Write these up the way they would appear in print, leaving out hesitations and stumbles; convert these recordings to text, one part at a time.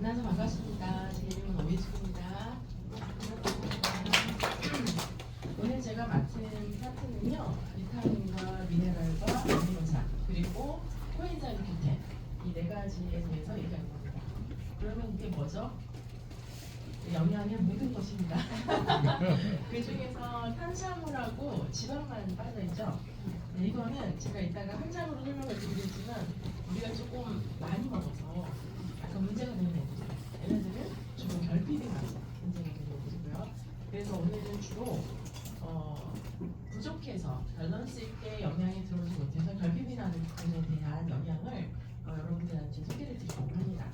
만나서 반갑습니다. 제 이름은 오예숙입니다. 오늘 제가 맡은 파트는요, 비타민과 미네랄과 아미노산 그리고 코엔자임 Q10 이 네 가지에 대해서 얘기할 겁니다. 그러면 이게 뭐죠? 영양의 모든 것입니다. 그 중에서 탄수화물하고 지방만 빠져있죠. 네, 이거는 제가 이따가 한 장으로 설명을 드리겠지만 우리가 조금 많이 먹어서 약간 문제가 되는 애들이에요. 얘네들은 주로 결핍이 많아서 문제가 되는 애들이고요. 그래서 오늘은 주로 부족해서 밸런스 있게 영양이 들어오지 못해서 결핍이 나는 부분에 대한 영양을 여러분들한테 소개를 드리려고 합니다.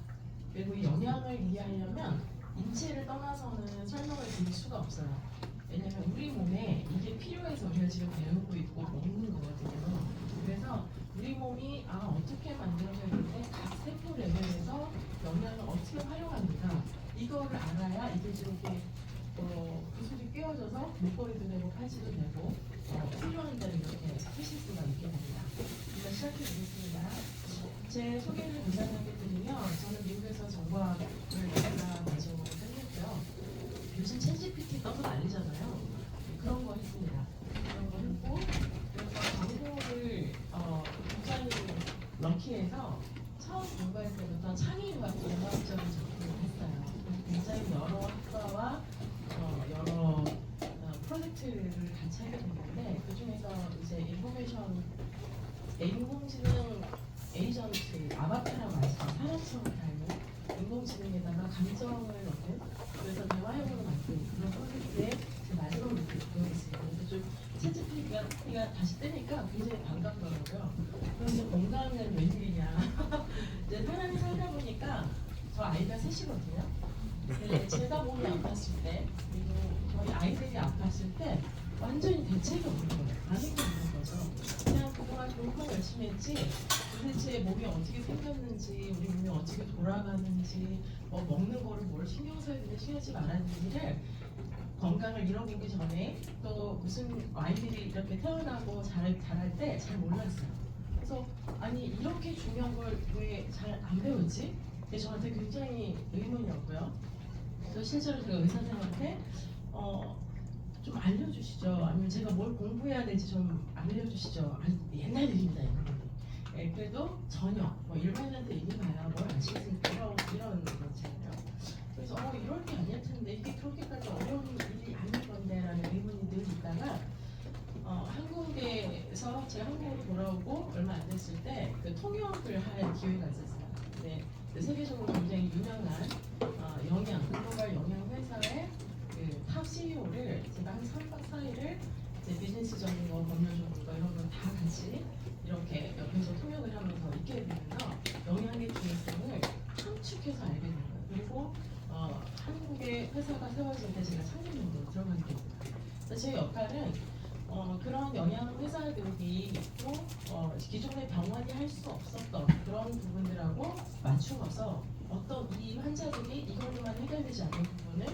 그리고 이 영양을 이해하려면 인체를 떠나서는 설명을 드릴 수가 없어요. 왜냐면 우리 몸에 이게 필요해서 우리가 지금 배우고 있고 먹는 거거든요. 그래서 우리 몸이 어떻게 만들어져 있는데 각 세포 레벨에서 영양을 어떻게 활용합니까? 이거를 알아야 이게 이렇게 구슬이 꿰어져서 목걸이도 되고 팔찌도 되고 필요한 대로 이렇게 쓰실 수가 있게 됩니다. 일단 시작해 보겠습니다. 제 소개를 간단하게 드리면 저는 미국에서 정보학을 박사 과정으로 끝냈고요. 요즘 챗GPT 떠서 난리잖아요. 그런 거 했습니다. 그런 거 했고 그래서 전공을 굉장히 럭키해서 처음 공부할 때부터 창의과 공학적인 접근을 했어요. 굉장히 여러 학과와 여러 프로젝트를 같이 하게 됐는데 그 중에서 이제 인공지능 에이전트 아바타라고 아시죠? 사람처럼 닮은 인공지능에다가 감정을 넣는 그래서 대화형으로 만든 그런 프로젝트에 제 마지막 목표를 보였습니다. 그래서 좀 챗GPT가 다시 뜨니까 굉장히 반갑더라고요. 그런데 건강은 웬일이냐? 이제 사람이 살다 보니까 저 아이가 셋이거든요. 제가 몸이 아팠을 때 그리고 저희 아이들이 아팠을 때 완전히 대책이 없는 거예요. 아는 게 없는 거죠. 그냥 그동안 공부만 열심히 했지 도대체 몸이 어떻게 생겼는지 우리 몸이 어떻게 돌아가는지 먹는 거를 뭘 신경 써야 되는지 신경 쓰지 말아야 되는지를 건강을 잃어보기 전에 또 무슨 아이들이 이렇게 태어나고 자랄 때 잘 몰랐어요. 그래서 아니 이렇게 중요한 걸 왜 잘 안 배웠지? 그게 저한테 굉장히 의문이었고요. 그래서 실제로 제가 의사 선생님한테 좀 알려주시죠. 아니면 제가 뭘 공부해야 될지 좀 알려주시죠. 옛날 일입니다. 네, 그래도 전혀 일반인한테 얘기해봐야 뭘 아시겠습니까? 이런 거잖아요. 그래서 이럴 게 아닐 텐데 이게 그렇게까지 어려운 일이 아닐 건데 라는 의문이 늘 있다가 한국에서 제가 한국으로 돌아오고 얼마 안 됐을 때 그 통역을 할 기회가 있었어요. 네, 세계적으로 굉장히 유명한 글로벌 영양 회사의 탑 CEO를 제가 한 3박 4일을 비즈니스적인 거, 법률적인 거 이런 거 다 같이 이렇게 옆에서 통역을 하면서 있게 되면서 영양의 중요성을 함축해서 알게 된 거예요. 그리고 한국의 회사가 세워질 때 제가 상임정도로 들어가게 됩니다. 그래서 제 역할은 그런 영양 회사들이 또 기존의 병원이 할 수 없었던 그런 부분들하고 맞추어서 어떤 이 환자들이 이걸로만 해결되지 않는 부분을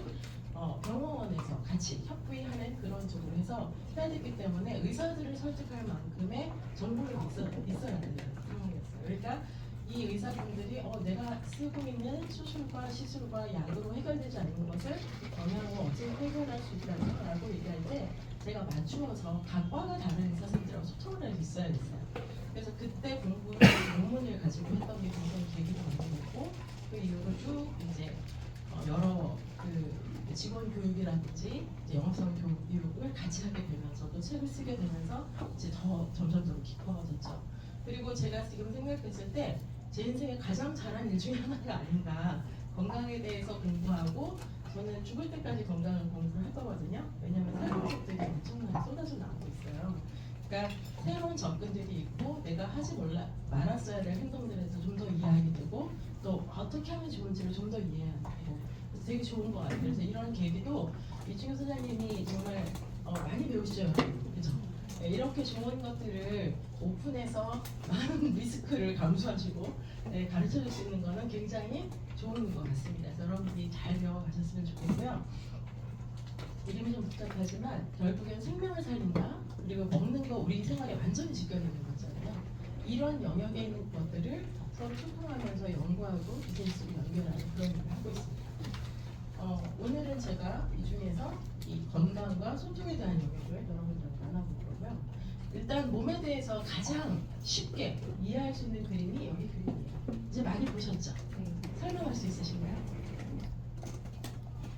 병원에서 같이 협의하는 그런 쪽으로 해서 해야 되기 때문에 의사들을 설득할 만큼의 정보력이 있어야 되는 상황이었어요. 그러니까 이 의사분들이 내가 쓰고 있는 수술과 시술과 약으로 해결되지 않는 것을 영양으로 어떻게 해결할 수 있다고 얘기할 때 제가 맞추어서 각 과가 다른 의사 선생님들하고 소통을 할 수 있어야 됐어요. 그래서 그때 공부를 논문을 가지고 했던 게 굉장히 계기가 많이 됐고 그 이후로 쭉 이제 여러 직원 교육이라든지 이제 영업사원 교육을 같이 하게 되면서 또 책을 쓰게 되면서 이제 더 점점 깊어졌죠. 그리고 제가 지금 생각했을 때 제 인생에 가장 잘한 일 중에 하나가 아닌가. 건강에 대해서 공부하고 저는 죽을 때까지 건강을 공부를 할 거거든요. 왜냐하면 새로운 것들이 엄청나게 쏟아져 나오고 있어요. 그러니까 새로운 접근들이 있고 내가 하지 말았어야 될 행동들에서 좀 더 이해하게 되고 또 어떻게 하면 좋은지를 좀 더 이해하게 되고 그래서 되게 좋은 것 같아요. 그래서 이런 계기도 이충현 소장님이 정말 많이 배우시죠. 그렇죠? 네, 이렇게 좋은 것들을 오픈해서 많은 리스크를 감수하시고 가르쳐 줄 수 있는 거는 굉장히 좋은 것 같습니다. 그래서 여러분들이 잘 배워가셨으면 좋겠고요. 이름이 좀 복잡하지만 결국엔 생명을 살린다. 그리고 먹는 거 우리 생활에 완전히 직결되는 거잖아요. 이런 영역에 있는 것들을 서로 소통하면서 연구하고 비즈니스를 연결하는 그런 일을 하고 있습니다. 오늘은 제가 이 중에서 이 건강과 소통에 대한 영역을 여러분들과 나눠볼 거고요. 일단 몸에 대해서 가장 쉽게 이해할 수 있는 그림이 여기 그림이에요. 이제 많이 보셨죠? 설명할 수 있으신가요?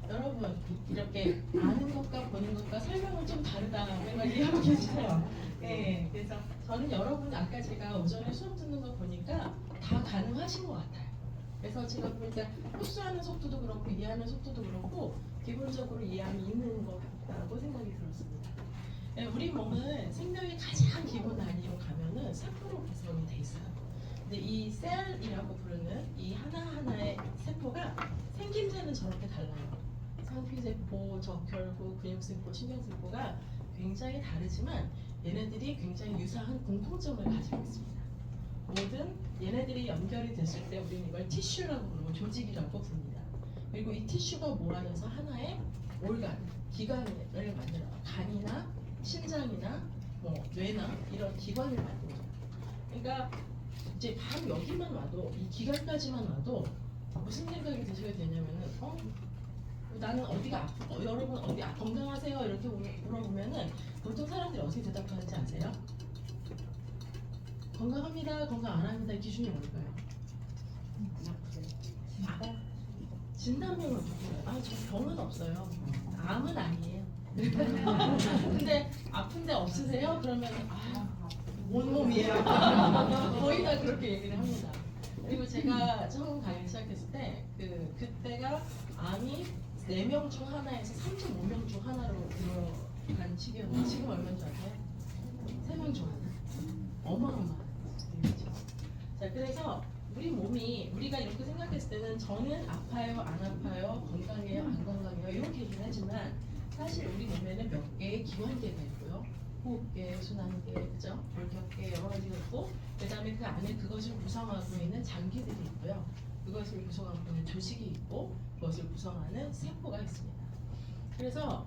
여러분 이렇게 아는 것과 보는 것과 설명은 좀 다르다는 걸 이해하고 계시죠? 네, 그래서 저는 여러분 아까 제가 오전에 수업 듣는 거 보니까 다 가능하신 것 같아요. 그래서 제가 보니까 흡수하는 속도도 그렇고 이해하는 속도도 그렇고 기본적으로 이해함이 있는 것 같다고 생각이 들었습니다. 네, 우리 몸은 생명의 가장 기본 단위로 가면은 세포로 구성이 돼 있어요. 근데 이 셀이라고 부르는 이 하나하나의 세포가 생김새는 저렇게 달라요. 상피세포, 적혈구, 근육세포, 신경세포가 굉장히 다르지만 얘네들이 굉장히 유사한 공통점을 가지고 있습니다. 모든 얘네들이 연결이 됐을 때 우리는 이걸 티슈라고 부르고 조직이라고 부릅니다. 그리고 이 티슈가 모아져서 하나의 올간, 기관을 만들어요. 간이나 심장이나 뭐 뇌나 이런 기관을 만들어요. 그러니까 이제 바로 여기만 와도 이 기관까지만 와도 무슨 생각이 드시게 되냐면은 나는 어디가 여러분 어디 건강하세요? 이렇게 물어보면은 보통 사람들이 어떻게 대답하는지 아세요? 건강합니다, 건강 안 합니다. 기준이 뭘까요? 진단명을 묻고요. 저 병은 없어요. 암은 아니에요. 근데 아픈데 없으세요? 그러면 온몸이에요. 거의 다 그렇게 얘기를 합니다. 그리고 제가 처음 강의 시작했을 때 그때가 암이 4명 중 하나에서 3.5명 중 하나로 들어간 시기였는데 지금 얼마인 줄 아세요? 3명 중 하나. 어마어마한 일이죠. 자, 그래서 우리 몸이 우리가 이렇게 생각했을 때는 저는 아파요, 안 아파요, 건강해요, 안 건강해요 이렇게 얘기를 하지만 사실 우리 몸에는 몇 개의 기관계가 있고요. 호흡계, 순환계, 그죠? 골격계 여러 가지가 있고 그 다음에 그 안에 그것을 구성하고 있는 장기들이 있고요. 그것을 구성하고 있는 조직이 있고 그것을 구성하는 세포가 있습니다. 그래서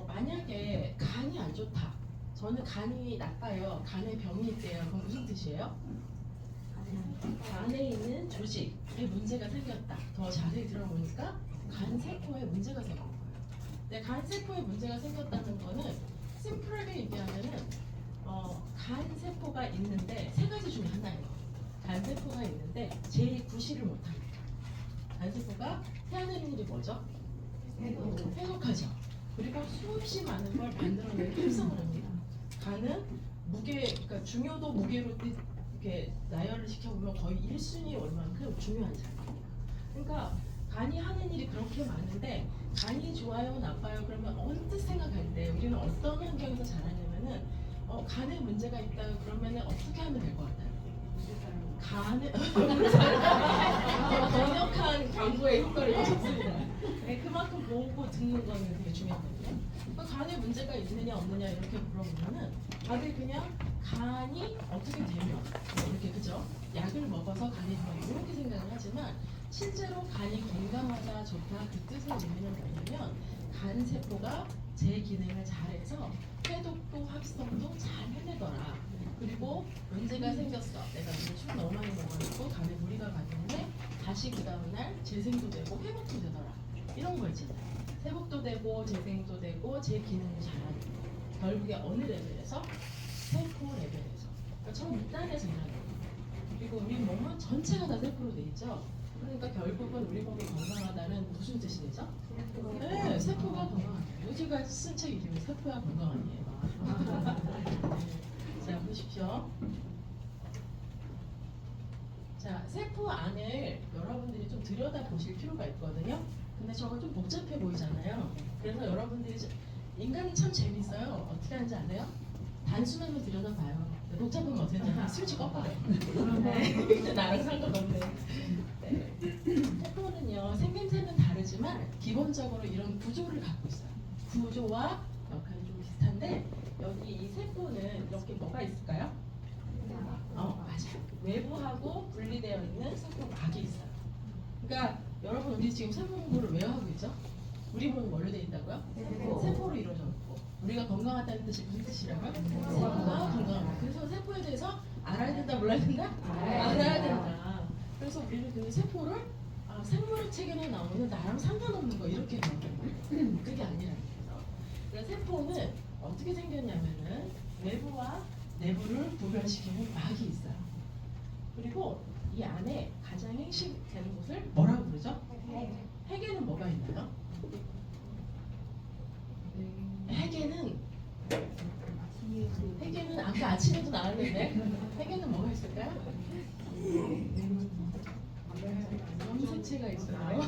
만약에 간이 안 좋다. 저는 간이 나빠요. 간에 병이 있대요. 그럼 무슨 뜻이에요? 간에 있는 조직에 문제가 생겼다. 더 자세히 들어보니까 간 세포에 문제가 생긴 거예요. 근데 간 세포에 문제가 생겼다는 거는 심플하게 얘기하면은 간 세포가 있는데 3가지 중에 하나예요. 간 세포가 있는데 제일 구실을 못합니다. 간 세포가 해야 되는 일이 뭐죠? 회복하죠. 그리고 수없이 많은 걸 만들어내는 활성을 합니다. 간은 그러니까 중요도 무게로 이렇게 나열을 시켜보면 거의 1순위에 올 만큼 중요한 장입니다. 그러니까 간이 하는 일이 그렇게 많은데 간이 좋아요, 나빠요? 그러면 언뜻 생각할 때 우리는 어떤 환경에서 자라냐면은 간에 문제가 있다 그러면은 어떻게 하면 될 것 같아요? 간을 번역한 광고의 효과를 보셨습니다. 네, 그만큼 보고 듣는 거는 되게 중요하거든요. 간에 문제가 있느냐 없느냐 이렇게 물어보면은 다들 그냥 간이 어떻게 되면 이렇게 그죠? 약을 먹어서 간이 좋아요 이렇게 생각을 하지만 실제로 간이 건강하다 좋다 그 뜻의 의미는 뭐냐면 간 세포가 제 기능을 잘해서 해독도 합성도 잘 해내더라. 그리고 문제가 생겼어. 내가 술 너무 많이 먹어가지고 간에 무리가 갔는데 다시 그 다음날 재생도 되고 회복도 되더라. 이런 거 있잖아요. 회복도 되고 재생도 되고 제 기능을 잘하는 거. 결국에 어느 레벨에서? 세포 레벨에서. 그러니까 저 밑단에서 일하는 거예요. 그리고 우리 몸은 전체가 다 세포로 돼 있죠. 그러니까 결국은 우리 몸이 건강하다는 무슨 뜻이 되죠? 네, 세포가 건강하다. 요지가 쓴 책 이름이 세포야 건강하니에요. 자, 보십시오. 자, 세포 안을 여러분들이 좀 들여다 보실 필요가 있거든요. 근데 저거 좀 복잡해 보이잖아요. 그래서 여러분들이 인간은 참 재밌어요. 어떻게 하는지 아세요? 단순하면 들여다봐요. 복잡하면 어떻게 되냐? 스위치 꺾어요. 네. 나랑 상관없네. 네. 세포는요, 생김새는 다르지만 기본적으로 이런 구조를 갖고 있어요. 구조와 역할이 좀 비슷한데 여기 이 세포는 이렇게 뭐가 있을까요? 맞아요. 외부하고 분리되어 있는 세포막이 있어요. 그러니까 여러분 우리 지금 세포 공부를 왜 하고 있죠? 우리 몸은 뭘로 되어 있다고요? 세포로 이루어져 있고 우리가 건강하다는 뜻이 무슨 뜻이라고요? 세포가 건강하다. 그래서 세포에 대해서 알아야 된다 몰라야 된다? 알아야 된다. 그래서 우리는 그 세포를 생물책에나 나오는 나랑 상관없는 거 이렇게 봐요. 그게 아니라는 거죠. 그래서 세포는 어떻게 생겼냐면은 외부와 내부를 구별시키는 막이 있어요. 그리고 이 안에 가장 핵심되는 곳을 뭐라고 부르죠? 핵에는 뭐가 있나요? 핵에는 아까 아침에도 나왔는데 핵에는 뭐가 있을까요? 염색체가 있어요.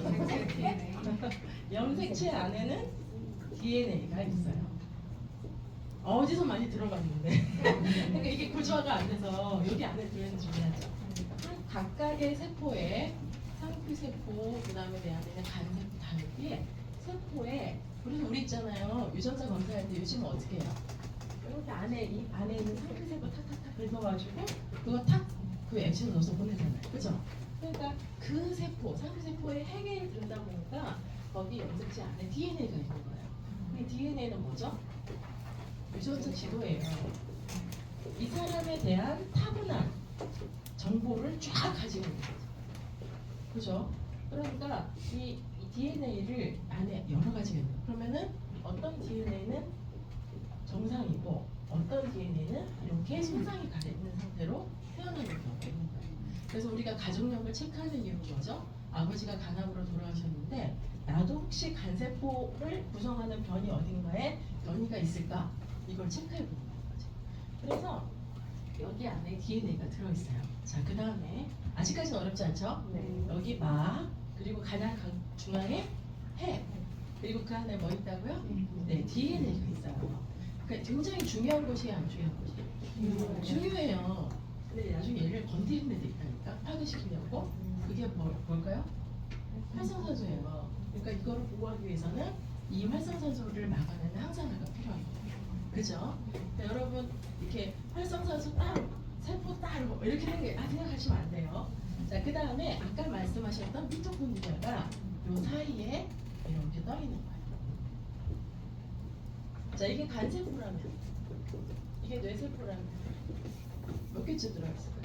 염색체 안에는 DNA가 있어요. 어디서 많이 들어봤는데 그러니까 이게 구조화가 안 돼서 여기 안에 들어있는 중요하죠. 각각의 세포에 상피세포, 그 다음에 내 안에는 간세포 다르게 세포에 그래서 우리 있잖아요. 유전자 검사할 때 요즘은 어떻게 해요? 이렇게 이 안에 있는 상피세포 탁탁탁 긁어가지고 그거 탁그 액션 넣어서 보내잖아요. 그죠? 그러니까 그 세포, 상피세포의 핵에 들다 보니까 거기 염색체 안에 DNA가 있는 거예요. 이 DNA는 뭐죠? 유전자 지도예요. 이 사람에 대한 타고난 정보를 쫙 가지고 있는 거죠. 그죠? 그러니까 이 DNA를 안에 여러 가지가 있는 거예요. 그러면은 어떤 DNA는 정상이고 어떤 DNA는 이렇게 손상이 가 있는 상태로 태어나는 경우가 있는 거예요. 그래서 우리가 가족력을 체크하는 이유는 뭐죠? 아버지가 간암으로 돌아가셨는데 나도 혹시 간세포를 구성하는 변이 어딘가에 변이가 있을까? 이걸 체크해 보는 거죠. 그래서 여기 안에 DNA가 들어있어요. 자, 그 다음에 아직까지는 어렵지 않죠? 네. 여기 막 그리고 가장 중앙에 핵 그리고 그 안에 뭐 있다고요? 네, DNA가 있어요. 그러니까 굉장히 중요한 것이에요, 안 중요한 것이에요? 중요해요. 근데 나중에 얘를 건드리는 애도 있다니까 파괴시키려고. 그게 뭘까요? 활성산소예요. 그러니까 이거를 보호하기 위해서는 이 활성산소를 막아내는 항산화가 필요해요. 그죠? 그러니까 여러분 이렇게 활성산소 딱 세포 딱 이렇게 하는 게 생각하시면 안 돼요. 자, 그 다음에 아까 말씀하셨던 미토콘드리아가 요 사이에 이렇게 떠 있는 거예요. 자, 이게 간세포라면 이게 뇌세포라면 몇 개쯤 들어있을까요?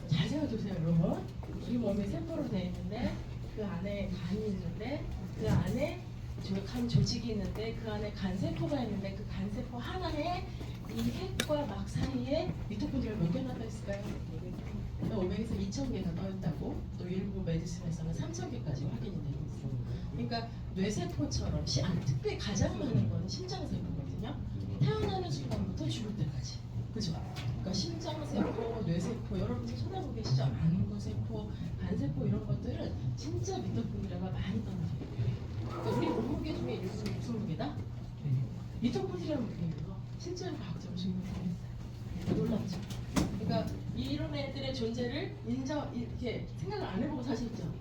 잘 생각해보세요, 여러분. 우리 몸에 세포로 되어 있는데 그 안에 간이 있는데 그 안에 간 조직이 있는데 그 안에 간세포가 있는데 그 간세포 하나에 이 핵과 막 사이에 미토콘드리아가 몇 개나 떠 있을까요? 500에서 2000개가 떠 있다고 또 일부 메디슨에서는 3000개까지 확인이 되고 있어요. 그러니까 뇌세포처럼 특히 가장 많은 건 심장세포거든요. 태어나는 순간부터 죽을 때까지. 그죠? 그러니까 심장세포, 뇌세포, 여러분들 쳐다보고 계시죠? 안구세포, 간세포 이런 것들은 진짜 미토콘드리아가 많이 떠나요. 그러니까 우리 몸무게 중에 일부는 무슨 무게다? 미토콘드리아 무게예요. 실제로 과학적으로 증명됐어요. 놀랍죠? 그러니까 이런 애들의 존재를 이렇게 생각을 안 해보고 사셨죠?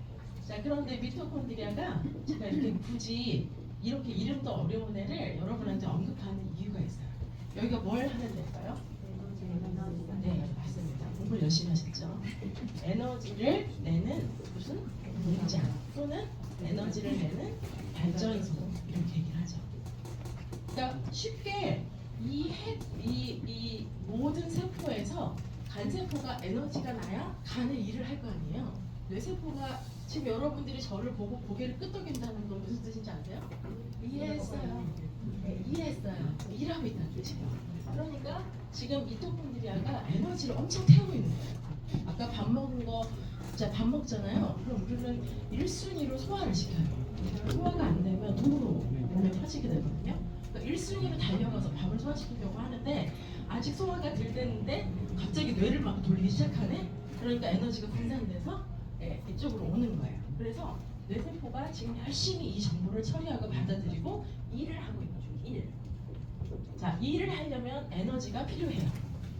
자, 그런데 미토콘드리아가 제가 이렇게 굳이 이렇게 이름도 어려운 애를 여러분한테 언급하는 이유가 있어요. 여기가 뭘 하는 데일까요? 네, 맞습니다. 공부를 열심히 하셨죠? 에너지를 내는 무슨 공장 또는 에너지를 내는 발전소 이렇게 얘기를 하죠. 그러니까 쉽게 이 모든 세포에서 간세포가 에너지가 나야 간의 일을 할 거 아니에요. 뇌세포가 지금 여러분들이 저를 보고 고개를 끄덕인다는 건 무슨 뜻인지 아세요? 이해했어요. 네, 이해했어요. 일하고 있다는 뜻이에요. 그러니까 지금 미토콘드리아가 에너지를 엄청 태우고 있는 거예요. 아까 밥 먹은 거, 자, 밥 먹잖아요. 그럼 우리는 1순위로 소화를 시켜요. 소화가 안 되면 돈으로 몸에 퍼지게 되거든요. 그러니까 1순위로 달려가서 밥을 소화시키려고 하는데 아직 소화가 덜 됐는데 갑자기 뇌를 막 돌리기 시작하네? 그러니까 에너지가 분산돼서 이쪽으로 오는 거예요. 그래서 뇌세포가 지금 열심히 이 정보를 처리하고 받아들이고 일을 하고 있는 중이에요. 자, 일을 하려면 에너지가 필요해요.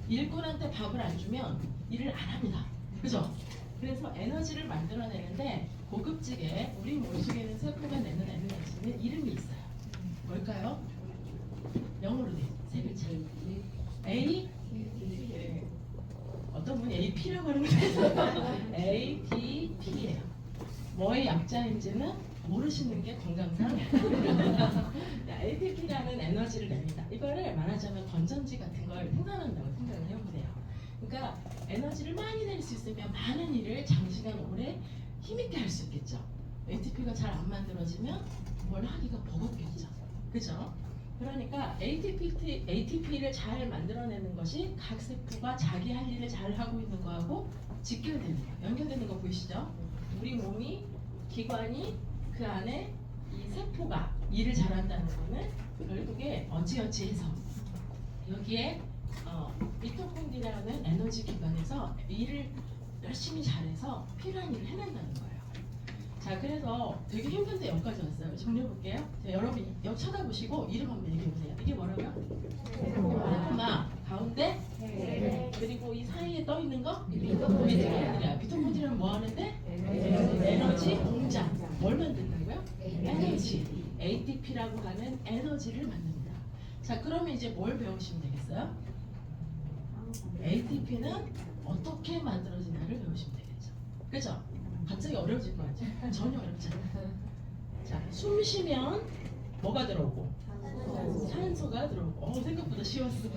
일꾼한테 밥을 안 주면 일을 안 합니다. 그죠? 그래서 에너지를 만들어내는데 고급지게 우리 몸속에 있는 세포가 내는 에너지는 이름이 있어요. 뭘까요? 영어로 돼. 세 글자. A, 어떤 분이 AP라고 하는 거예요. ATP예요. 뭐의 약자인지는 모르시는 게 건강상 ATP라는 에너지를 냅니다. 이거를 말하자면 건전지 같은 걸 생산한다고 생각을 해보세요. 그러니까 에너지를 많이 낼 수 있으면 많은 일을 장시간 오래 힘있게 할 수 있겠죠. ATP가 잘 안 만들어지면 뭘 하기가 버겁겠죠. 그죠? 그러니까 ATP를 잘 만들어내는 것이 각 세포가 자기 할 일을 잘 하고 있는 거하고 직결되는 거, 연결되는 거 보이시죠? 우리 몸이 기관이 그 안에 이 세포가 일을 잘한다는 거는 결국에 어찌어찌해서 여기에 미토콘드리아라는 에너지 기관에서 일을 열심히 잘해서 필요한 일을 해낸다는 거예요. 자, 그래서 되게 힘든데 여기까지 왔어요. 정리해볼게요. 자, 여러분 여기 쳐다보시고 이름 한번 얘기해보세요. 이게 뭐라고요? 세포마 가운데 그리고 이 사이에 떠 있는 거 미토콘드리아. 미토콘드리아는 뭐 하는데? 에너지 공장. 뭘 만든다고요? 에너지. ATP라고 하는 에너지를 만듭니다. 자, 그러면 이제 뭘 배우시면 되겠어요? ATP는 어떻게 만들어지냐를 배우시면 되겠죠. 그죠? 갑자기 어려워질 거 같죠? 전혀 어렵지 않아요. 자, 숨 쉬면 뭐가 들어오고? 산소가 들어오고. 생각보다 쉬웠어.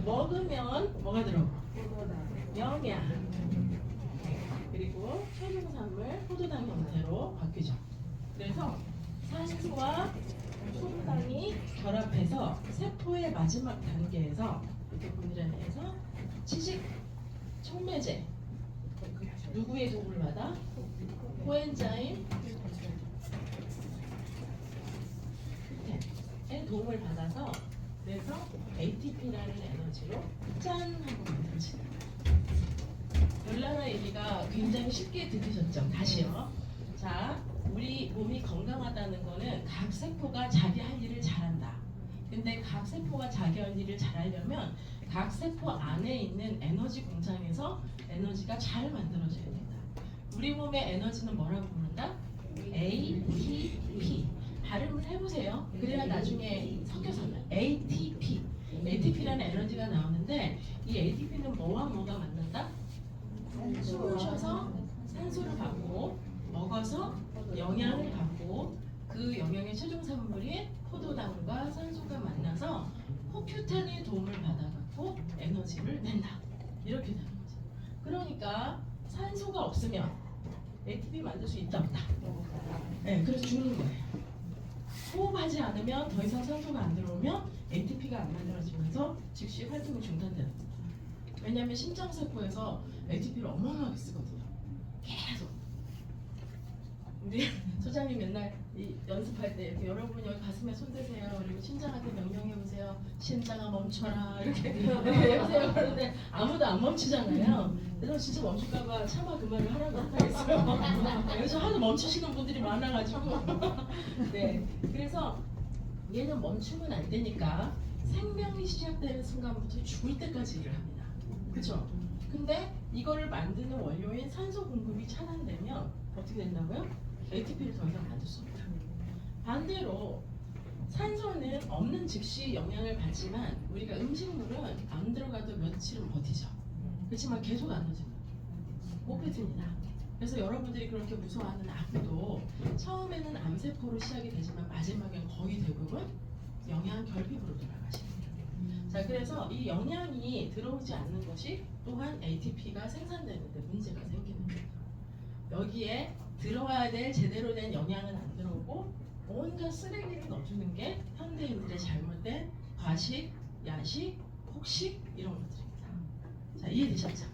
먹으면 뭐가 들어오고? 영양. 그리고 최종산물 포도당 형태로 바뀌죠. 그래서 산소와 포도당이 결합해서 세포의 마지막 단계에서 미토콘드리아 내에서 지식 촉매제 누구의 도움을 받아? 코엔자임 의 도움을 받아서 그래서 ATP라는 에너지로 짠 하고 만들어진다. 별나라 얘기가 굉장히 쉽게 들으셨죠? 다시요. 자, 우리 몸이 건강하다는 거는 각 세포가 자기 할 일을 잘한다. 근데 각 세포가 자기 할 일을 잘하려면 각 세포 안에 있는 에너지 공장에서 에너지가 잘 만들어져야 된다. 우리 몸의 에너지는 뭐라고 부른다? ATP. 발음을 해보세요. 그래야 나중에 섞여서 나요. ATP. ATP라는 에너지가 나오는데 이 ATP는 뭐와 뭐가 만난다? 숨을 쉬어서 산소를 받고 먹어서 영양을 받고 그 영양의 최종 산물인 포도당과 산소가 만나서 호큐탄의 도움을 받아갖고 에너지를 낸다. 이렇게 되는 거죠. 그러니까 산소가 없으면 ATP 만들 수 있다 없다? 네, 그래서 죽는 거예요. 호흡하지 않으면 더 이상 산소가 안 들어오면 ATP가 안 만들어지면서 즉시 활동이 중단되는 거예요. 왜냐하면 심장세포에서 ATP를 어마어마하게 쓰거든요. 계속. 우리 소장님 맨날 이 연습할 때 이렇게 여러분 여기 가슴에 손 대세요. 그리고 심장한테 명령해 보세요. 심장아 멈춰라 이렇게 해보세요. 그런데 아무도 안 멈추잖아요. 그래서 진짜 멈출까봐 차마 그 말을 하라고 못하겠어요. 그래서 하도 멈추시는 분들이 많아가지고. 네, 그래서 얘는 멈추면 안 되니까 생명이 시작되는 순간부터 죽을 때까지 일을 합니다. 그렇죠? 근데 이거를 만드는 원료인 산소 공급이 차단되면 어떻게 된다고요? ATP를 더 이상 만들 수 없다. 반대로 산소는 없는 즉시 영향을 받지만 우리가 음식물은 안 들어가도 며칠은 버티죠. 그렇지만 계속 안 터집니다. 못 뱉습니다. 그래서 여러분들이 그렇게 무서워하는 악도 처음에는 암세포로 시작이 되지만 마지막엔 거의 대부분 영양 결핍으로 돌아가십니다. 자, 그래서 이 영양이 들어오지 않는 것이 또한 ATP가 생산되는데 문제가 생기는 거예요. 여기에 들어와야 될 제대로 된 영양은 안 들어오고 온갖 쓰레기를 넣어주는 게 현대인들의 잘못된 과식, 야식, 폭식 이런 것들입니다. 자, 이해되셨죠?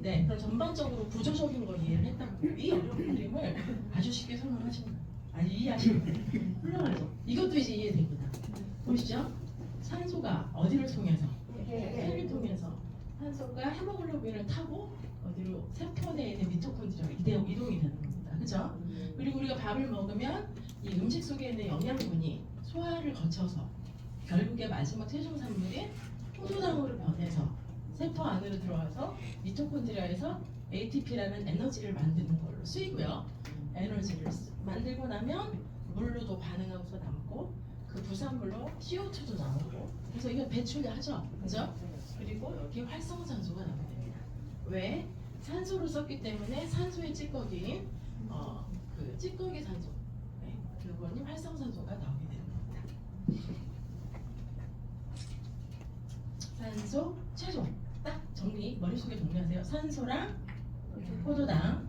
네. 그럼 전반적으로 구조적인 걸 이해를 했다고 이 어려운 그림을 아주 쉽게 설명하시는 거예요. 아주 이해하시는 거예요. 훌륭하죠? 이것도 이제 이해됩니다. 보시죠? 산소가 어디를 통해서? 폐를 통해서 산소가 헤모글로빈을 타고 어디로? 세포 내에 있는 미토콘드리아로 이동이 되는 겁니다. 그죠? 그리고 우리가 밥을 먹으면 이 음식 속에 있는 영양분이 소화를 거쳐서 결국에 마지막 최종 산물인 포도당으로 변해서 세포 안으로 들어와서 미토콘드리아에서 ATP라는 에너지를 만드는 걸로 쓰이고요. 에너지를 만들고 나면 물로도 반응하고서 남고 그 부산물로 CO2도 나오고 그래서 이건 배출하죠. 그죠? 그리고 여기 활성산소가 나오게 됩니다. 왜? 산소를 썼기 때문에 산소의 찌꺼기인 그 찌꺼기 산소 그거는 활성산소가 나오게 되는 겁니다. 산소 최종 딱 정리 속에 동의하세요? 산소랑 포도당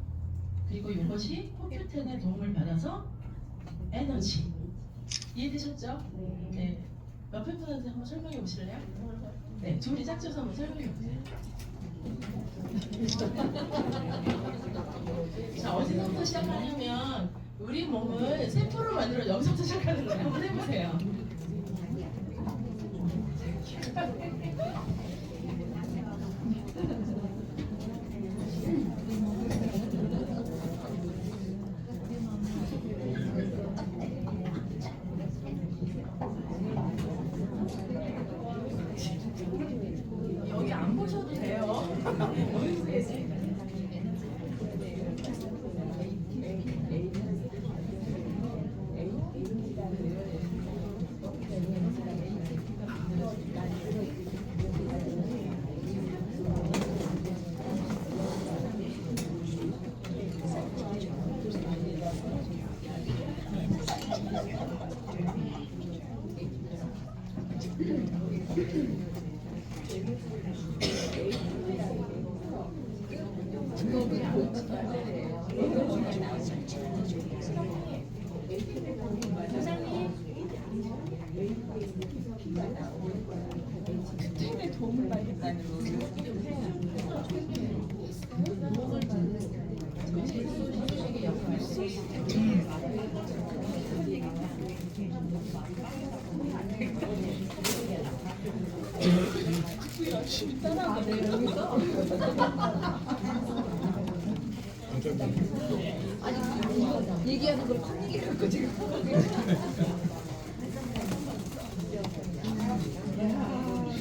그리고 이것이 코큐텐의 도움을 받아서 에너지 이해되셨죠? 네. 옆에 분한테 한번 설명해 보실래요? 네, 둘이 짝져서 한번 설명해 보세요. 자, 어디서부터 시작하냐면 우리 몸을 세포로 만들어 여기서부터 시작하는 거예요. 한번 해보세요. 여기 안 보셔도 돼요. 특징에 도움을 받는다는 거. 열심히 따라가네 여기서. 아니 얘기하는 걸 큰 얘기 갖고 지금.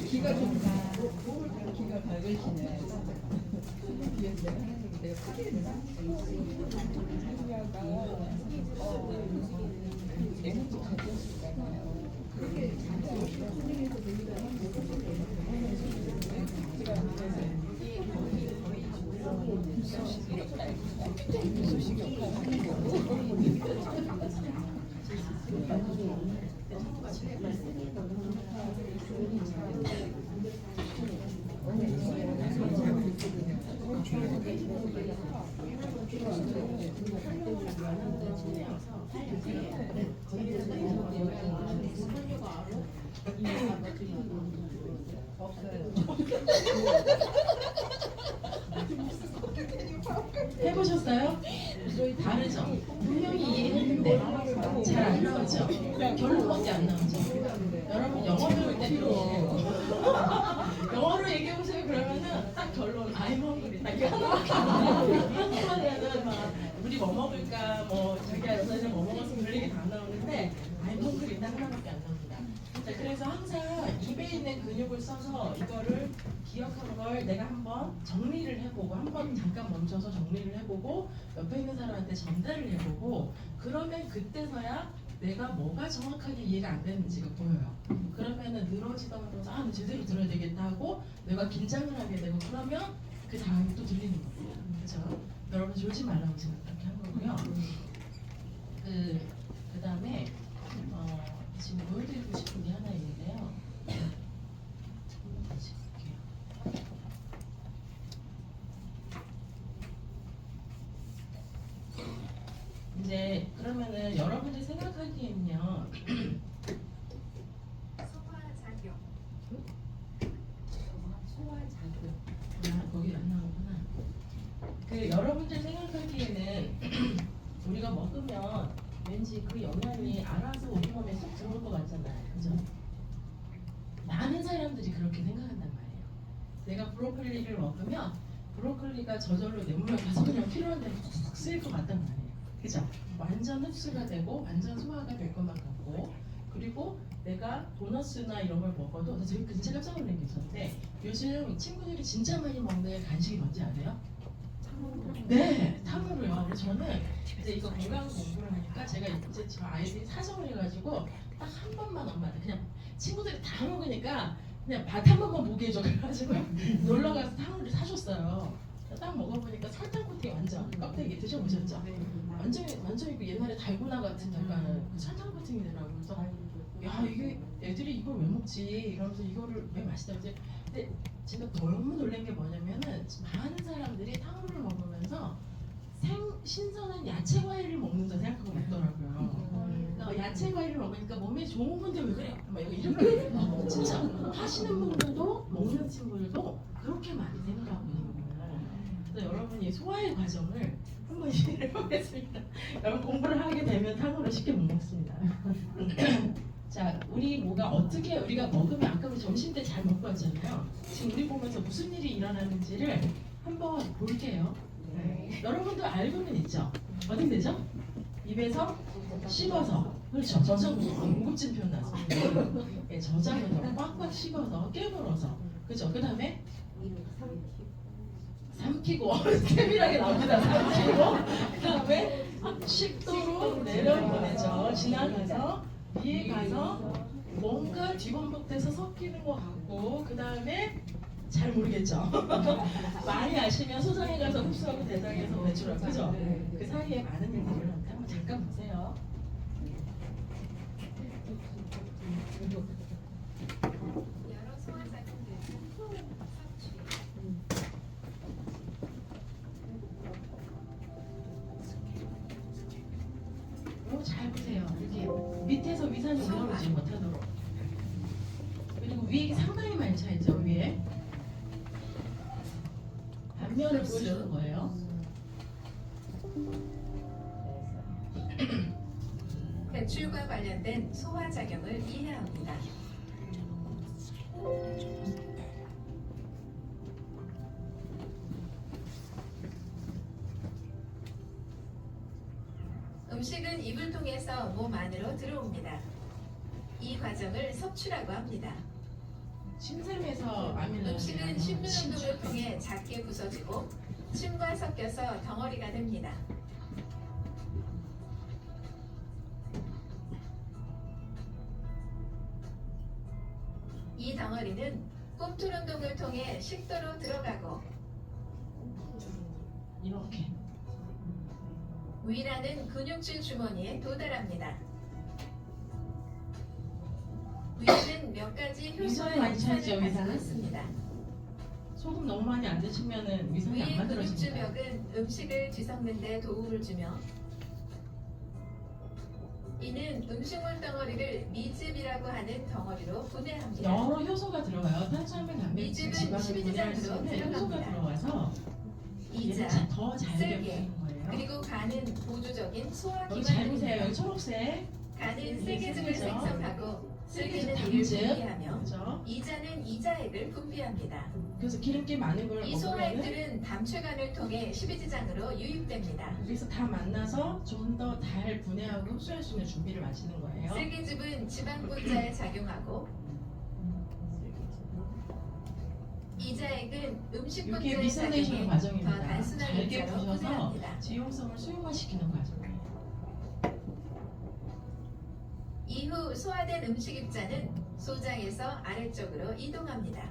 기가 좀 기가 밝으시네. 내가 크게 했나? 에너지 가졌을까요? 그게 소식이 해보셨어요? 다르죠? 분명히 이해했는데 잘 안 나오죠? 결론밖에 안 나오죠? 여러분 영어 배울 때도 영어로 얘기해보세요 그러면은 딱 결론 I'm hungry 딱 이거 하나밖에 안 나와요. 한국말에는 막 우리 뭐 먹을까 뭐 자기 알아서 이제 뭐 먹었으면 그럴 얘기 다 나오는데 I'm hungry 딱 하나밖에 안 나옵니다. 자, 그래서 항상 입에 있는 근육을 써서 이거를 기억한 걸 내가 한번 정리를 해보고 한번 잠깐 멈춰서 정리를 해보고 옆에 있는 사람한테 전달을 해보고 그러면 그때서야 내가 뭐가 정확하게 이해가 안 되는지가 보여요. 그러면은 늘어지던 거서 아, 제대로 들어야 되겠다 하고 내가 긴장을 하게 되고 그러면 그 다음에 또 들리는 겁니다. 그렇죠? 여러분 졸지 말라고 제가 그렇게 한 거고요. 그 다음에 지금 보여드리고 싶은 게 하나 있는데요. 다시 볼게요. 이제 그러면은 여러분들 생각하기에는요. 소화작용. 소화작용. 아, 거기 안 나오구나. 그 여러분들 생각하기에는 우리가 먹으면 왠지 그 영양이 알아서 우리 몸에 쏙 들어올 것 같잖아요. 그죠? 많은 사람들이 그렇게 생각한단 말이에요. 내가 브로콜리를 먹으면 브로콜리가 저절로 내 몸에 가서 그냥 필요한 대로 쏙 쓰일 것 같단 말이에요. 그죠? 완전 흡수가 되고 완전 소화가 될 것만 같고 그리고 내가 도너스나 이런 걸 먹어도 나 지금 진짜 깜짝 놀란 게 있었는데 요즘 친구들이 진짜 많이 먹는 간식이 뭔지 아세요? 네, 탕후루요. 그래서 저는 이제 이거 건강 공부를 하니까 제가 이제 저 아이들이 사정을 해가지고 딱 한 번만 엄마한테 그냥 친구들이 다 먹으니까 그냥 밥 한 번만 보게 해줘 그래가지고 놀러 가서 탕후루를 사줬어요. 딱 먹어보니까 설탕 코팅 완전 껍데기 드셔보셨죠? 완전히 그 옛날에 달고나 같은 약간 그 설탕 코팅이더라고요. 그래서 야 이게 애들이 이걸 왜 먹지? 이러면서 이거를 왜 맛있다? 이제 근데 제가 너무 놀란 게 뭐냐면은 많은 사람들이 탕후루를 먹으면서 신선한 야채 과일을 먹는다 생각하고 먹더라고요. 그러니까 야채 과일을 먹으니까 몸에 좋은 건데 왜 그래? 막 이렇게 진짜 하시는 분들도 먹는 친구들도 그렇게 많이 생각하고 있는 거예요. 그래서 여러분이 소화의 과정을 한번 이해를 해보겠습니다. 여러분 공부를 하게 되면 탕후루 쉽게 못 먹습니다. 자, 우리 뭐가 어떻게 우리가 먹으면 아까 우리 점심 때 잘 먹고 왔잖아요. 지금 우리 보면서 무슨 일이 일어나는지를 한번 볼게요. 여러분도 알고는 있죠? 어떻게 되죠? 입에서 씹어서 그렇죠. 고급진 표현 나서 저장해서 꽉꽉 씹어서 깨물어서 그죠? 그 다음에 삼키고 세밀하게 나옵니다. 삼키고 그 다음에 식도로 내려보내죠. 지나가서 위에 가서 뭔가 뒤범벅돼서 섞이는 것 같고 그 다음에 잘 모르겠죠. 많이 아시면 소장에 가서 흡수하고 대장에서 배출하고 그죠? 그 사이에 많은 일들이 일어나는데 한번 잠깐 보세요. 여러 소화작용들 섭취 잘 보세요. 이렇게 밑에서 위산이 올라오지 못하도록. 그리고 위에 상당히 많이 차 있죠. 위에 단면을 보여주는 거예요. 배출과 관련된 소화작용을 이해합니다. 음식은 입을 통해서 몸 안으로 들어옵니다. 이 과정을 섭취라고 합니다. 침샘에서 아밀라는 음식은 심근운동을 통해 작게 부서지고 침과 섞여서 덩어리가 됩니다. 이 덩어리는 꿈틀 운동을 통해 식도로 들어가고 이렇게 위라는 근육질 주머니에 도달합니다. 위에는 몇 가지 위산이 효소와 많이 차있죠, 유산을 가지고 위산은? 있습니다. 소금 너무 많이 안 드시면은 위산이 안 위의 만들어집니다. 근육주벽은 음식을 뒤섞는 데 도움을 주며 이는 음식물 덩어리를 미즙이라고 하는 덩어리로 분해합니다. 여러 효소가 들어가요. 탄수화물, 단백질, 미즙은 지방을 분해할 수 있는 십이지장으로 효소가 들어갑니다. 들어가서 이자, 얘를 더잘 쓸개, 되는 거예요. 그리고 간은 보조적인 소화 여기 잘 보세요. 기관입니다. 여기 초록색 간은 세계즙을 세계죠. 생성하고 세계즙, 쓸개는 이를 당즙, 분비하며 그죠? 이자는 이자액을 분비합니다. 그래서 기름기 많은 걸 이 먹으면 소화액들은 담체관을 통해 십이지장으로 유입됩니다. 여기서 다 만나서 좀 더 잘 분해하고 흡수할 수 있는 준비를 마치는 거예요. 쓸개즙은 지방 분자에 작용하고 이자액은 음식 이게 분자에 미세네이션 작용해 더 과정입니다. 단순한 잘게 입자로 부셔서 분해합니다. 지용성을 수용화시키는 과정이에요. 이후 소화된 음식 입자는 소장에서 아래쪽으로 이동합니다.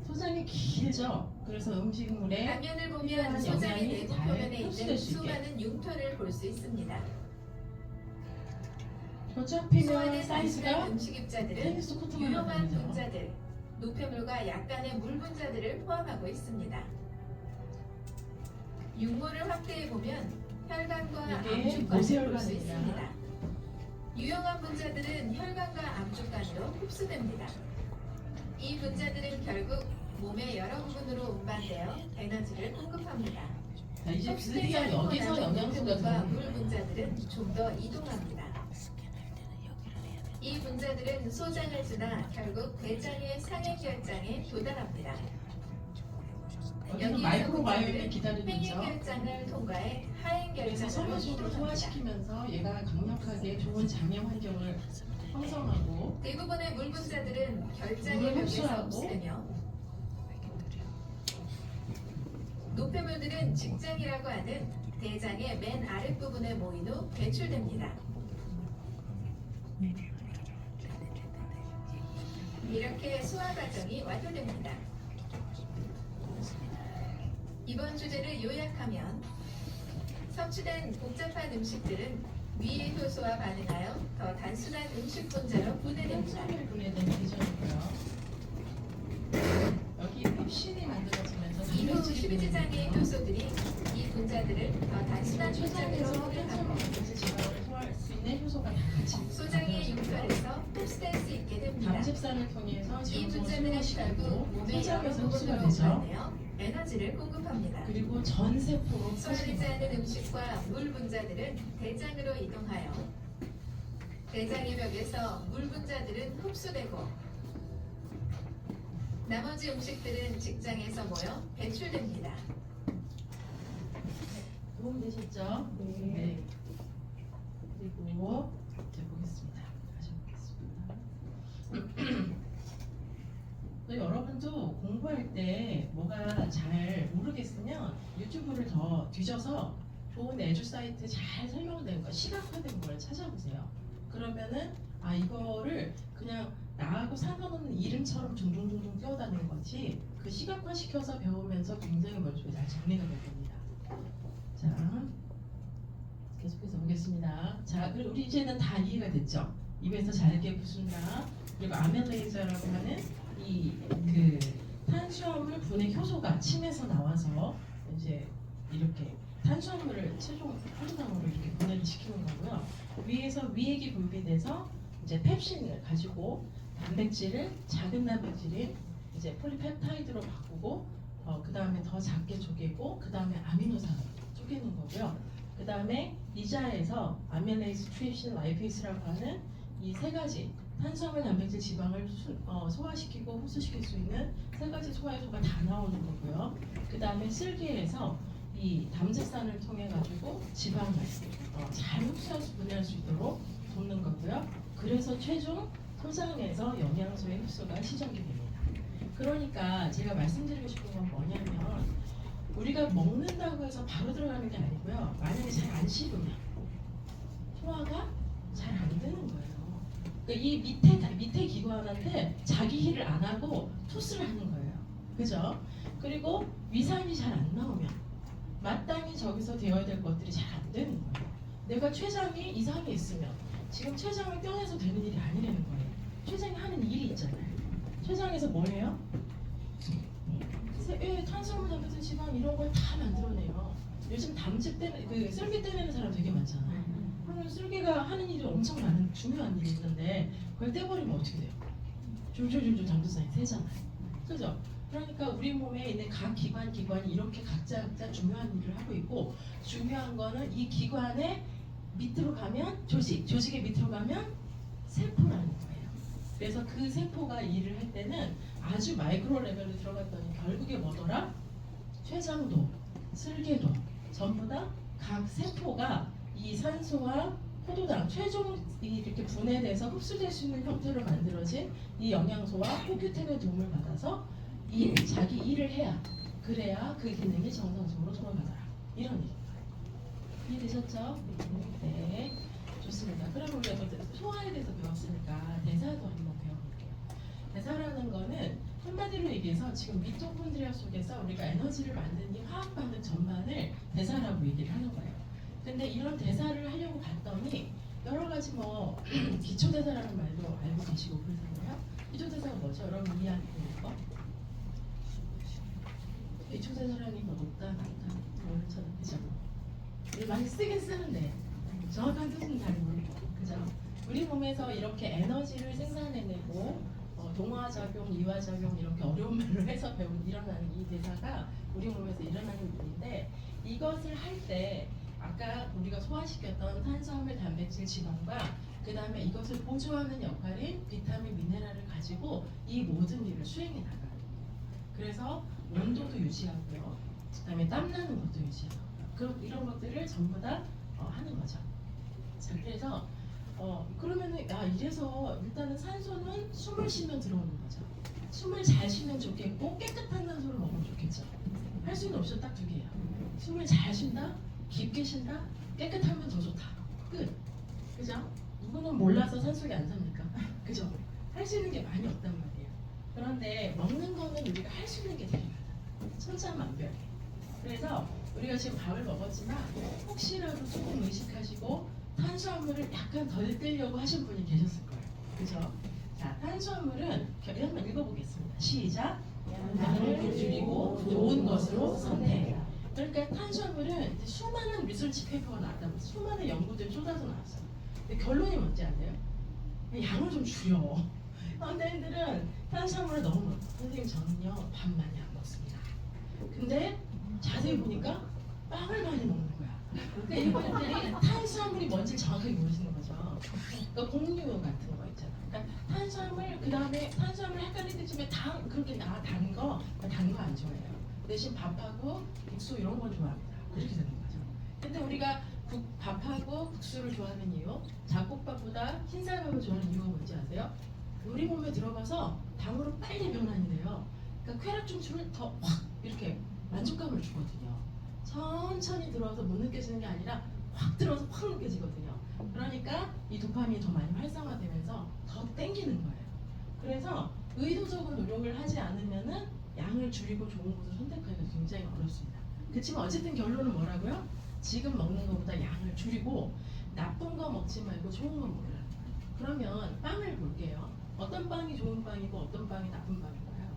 소장이 길죠. 그래서 음식물에 단면을 보면 필요한 소장의 영양이 내부 잘 표면에 흡수될 있는 수 있게. 수많은 융터를 볼 수 있습니다. 어차피면 소화된 사이즈가 단순한 음식 입자들은 테니스 코트만 유용한 하거든요. 분자들, 노폐물과 약간의 물 분자들을 포함하고 있습니다. 육모를 확대해 보면 혈관과 이게 암축관을 볼 수 모세혈관입니다. 있습니다. 유용한 분자들은 혈관과 암축관으로 흡수됩니다. 이 분자들은 결국 몸의 여러 부분으로 운반되어 에너지를 공급합니다. 자, 이제 흡수되지 드디어 않고 여기서 남은 영양소가 노폐물과 들어오는 물 거예요. 분자들은 좀 더 이동합니다. 이 분자들은 소장을 지나 결국 대장의 상행결장에 도달합니다. 여기서 마이크로바이옴이 기다리고 있죠. 행행결장을 통과해 그래서 하행결장으로 섬유소를 이동합니다. 소화시키면서 얘가 강력하게 좋은 장염 환경을 형성하고 대부분의 물 분자들은 결장의 물을 벽에서 흡수하고 흡수되며 노폐물들은 직장이라고 하는 대장의 맨 아랫부분에 모인 후 배출됩니다. 이렇게 소화 과정이 완료됩니다. 이번 주제를 요약하면 섭취된 복잡한 음식들은 위의 효소와 반응하여 더 단순한 음식 분자로 분해됩니다. 탄수화물 분해되는 기전이고요. 췌장의 효소들이 이 분자들을 더 단순한 췌장에서 분자들로 탄수화물 변하고 단백질 지방을 소화할 수 있는 효소가 다 같이 소장의 융결에서 흡수될 수 있게 됩니다. 담즙산을 통해서 이 지방을 분자들은 소화시키고 결국 몸의 여러 췌장에서 흡수가 부분으로 되죠. 보내어 에너지를 공급합니다. 그리고 전 세포로 소화되지 않은 음식과 물 분자들은 대장으로 이동하여 대장의 벽에서 물 분자들은 흡수되고 나머지 음식들은 직장에서 모여 배출됩니다. 도움 되셨죠? 네. 그리고 이제 보겠습니다. 다시 보겠습니다. 또 여러분도 공부할 때 뭐가 잘 모르겠으면 유튜브를 더 뒤져서 좋은 내주 사이트 잘 설명된 거, 시각화된 걸 찾아보세요. 그러면은 아 이거를 그냥 나하고 상관없는 이름처럼 둥둥둥둥 뛰어다니는 거지 그 시각화 시켜서 배우면서 굉장히 머릿속에 잘 정리가 될 겁니다. 자, 계속해서 보겠습니다. 자, 그리고 우리 이제는 다 이해가 됐죠? 입에서 잘게 부순다. 그리고 아멜레이저라고 하는 이 그 탄수화물 분해 효소가 침에서 나와서 이제 이렇게 탄수화물을 최종 포도당으로 이렇게 분해를 시키는 거고요. 위에서 위액이 분비돼서 이제 펩신을 가지고 단백질을 작은 단백질인 이제 폴리펩타이드로 바꾸고 그 다음에 더 작게 쪼개고 그 다음에 아미노산으로 쪼개는 거고요. 그 다음에 이자에서 아밀레이스, 트립신, 라이페이스라고 하는 이 세 가지 탄수화물, 단백질, 지방을 소화시키고 흡수시킬 수 있는 세 가지 소화효소가 다 나오는 거고요. 그 다음에 쓸개에서 이 담즙산을 통해 가지고 지방을 잘 흡수할 수 분해할 수 있도록 돕는 거고요. 그래서 최종 소장에서 영양소의 흡수가 시작이 됩니다. 그러니까 제가 말씀드리고 싶은 건 뭐냐면 우리가 먹는다고 해서 바로 들어가는 게 아니고요. 만약에 잘 안 씹으면 소화가 잘 안 되는 거예요. 그러니까 이 밑에 기관한테 자기 일을 안 하고 토스를 하는 거예요. 그죠? 그리고 위산이 잘 안 나오면 마땅히 저기서 되어야 될 것들이 잘 안 되는 거예요. 내가 췌장이 이상이 있으면 지금 췌장을 떼어내서 되는 일이 아니라는 거예요. 췌장이 하는 일이 있잖아요. 췌장에서 뭘 해요? 탄수화물, 단백질, 지방 이런 걸 다 만들어내요. 요즘 담즙 떼는 쓸개 떼내는 사람 되게 많잖아요. 그러면 쓸개가 하는 일이 엄청 많은 중요한 일이 있는데 그걸 떼버리면 어떻게 돼요? 줄줄줄줄 담즙산이 새잖아요. 그죠? 그러니까 우리 몸에 있는 각 기관이 이렇게 각자 중요한 일을 하고 있고 중요한 거는 이 기관의 밑으로 가면 조직의 밑으로 가면 세포라는 거예요. 그래서 그 세포가 일을 할 때는 아주 마이크로 레벨로 들어갔더니 결국에 뭐더라? 췌장도, 쓸개도 전부 다 각 세포가 이 산소와 포도당, 최종 이렇게 분해돼서 흡수될 수 있는 형태로 만들어진 이 영양소와 호규텐의 도움을 받아서 자기 일을 해야 그래야 그 기능이 정상적으로 돌아가더라. 이런 얘기예요. 이해되셨죠? 네, 좋습니다. 그럼 우리가 소화에 대해서 배웠으니까 대사도 한번 배워볼게요. 대사라는 거는 한마디로 얘기해서 지금 미토콘드리아 속에서 우리가 에너지를 만드는 이 화학 반응 전반을 대사라고 얘기를 하는 거예요. 근데 이런 대사를 하려고 봤더니 여러 가지 뭐 기초 대사라는 말도 알고 계시고 그러잖아요. 기초 대사가 뭐죠? 여러분 이해하는 거? 기초 대사라는 거 높다, 낮다, 모르잖아요, 그죠? 많이 쓰긴 쓰는데 정확한 뜻은 잘 모르죠, 그죠? 우리 몸에서 이렇게 에너지를 생산해내고 동화작용, 이화작용 이렇게 어려운 말로 해서 일어나는 이 대사가 우리 몸에서 일어나는 일인데 이것을 할 때 아까 우리가 소화시켰던 탄수화물, 단백질, 지방과 그 다음에 이것을 보조하는 역할인 비타민, 미네랄을 가지고 이 모든 일을 수행해 나가요. 그래서 온도도 유지하고요. 그 다음에 땀나는 것도 유지하고 그럼 이런 것들을 전부 다 하는 거죠. 자, 그래서 그러면은 이래서 일단은 산소는 숨을 쉬면 들어오는 거죠. 숨을 잘 쉬면 좋겠고 깨끗한 산소를 먹으면 좋겠죠. 할 수는 없죠. 딱 두 개예요. 숨을 잘 쉰다, 깊게 쉰다, 깨끗하면 더 좋다. 끝. 그죠? 누구는 몰라서 산속에 안 삽니까? 그죠? 할 수 있는 게 많이 없단 말이에요. 그런데 먹는 거는 우리가 할 수 있는 게 되게 많아요. 천차만별. 그래서 우리가 지금 밥을 먹었지만 혹시라도 조금 의식하시고 탄수화물을 약간 덜 떼려고 하신 분이 계셨을 거예요. 그죠? 자, 탄수화물은 한번 읽어보겠습니다. 시작. 양을 줄이고 좋은 것으로 선택. 그러니까 탄수화물은 이제 수많은 리서치 페이퍼가 나왔다고 수많은 연구들이 쏟아져 나왔어요. 근데 결론이 뭔지 아세요? 양을 좀 줄여. 현대인들은 탄수화물을 너무 먹어. 선생님 저는요 밥 많이 안 먹습니다. 근데 자세히 보니까 빵을 많이 먹는 거야. 그러니까 일본인들이 탄수화물이 뭔지 정확하게 모르시는 거죠. 그러니까 곡류 같은 거 있잖아. 그러니까 탄수화물 그 다음에 탄수화물 헷갈릴 때쯤에 그렇게 단 거 안 좋아해요. 대신 밥하고 국수 이런 건 좋아합니다. 그렇게 되는 거죠. 근데 우리가 밥하고 국수를 좋아하는 이유, 잡곡밥보다 흰쌀밥을 좋아하는 이유가 뭔지 아세요? 우리 몸에 들어가서 당으로 빨리 변환이 돼요. 그러니까 쾌락 중추를 더 확 이렇게 만족감을 주거든요. 천천히 들어와서 못 느껴지는 게 아니라 확 들어와서 확 느껴지거든요. 그러니까 이 도파민이 더 많이 활성화되면서 더 땡기는 거예요. 그래서 의도적으로 노력을 하지 않으면은 양을 줄이고 좋은 것을 선택하기가 굉장히 어렵습니다. 그렇지만 어쨌든 결론은 뭐라고요? 지금 먹는 것보다 양을 줄이고 나쁜 거 먹지 말고 좋은 거 먹으라는 거예요. 그러면 빵을 볼게요. 어떤 빵이 좋은 빵이고 어떤 빵이 나쁜 빵인가요?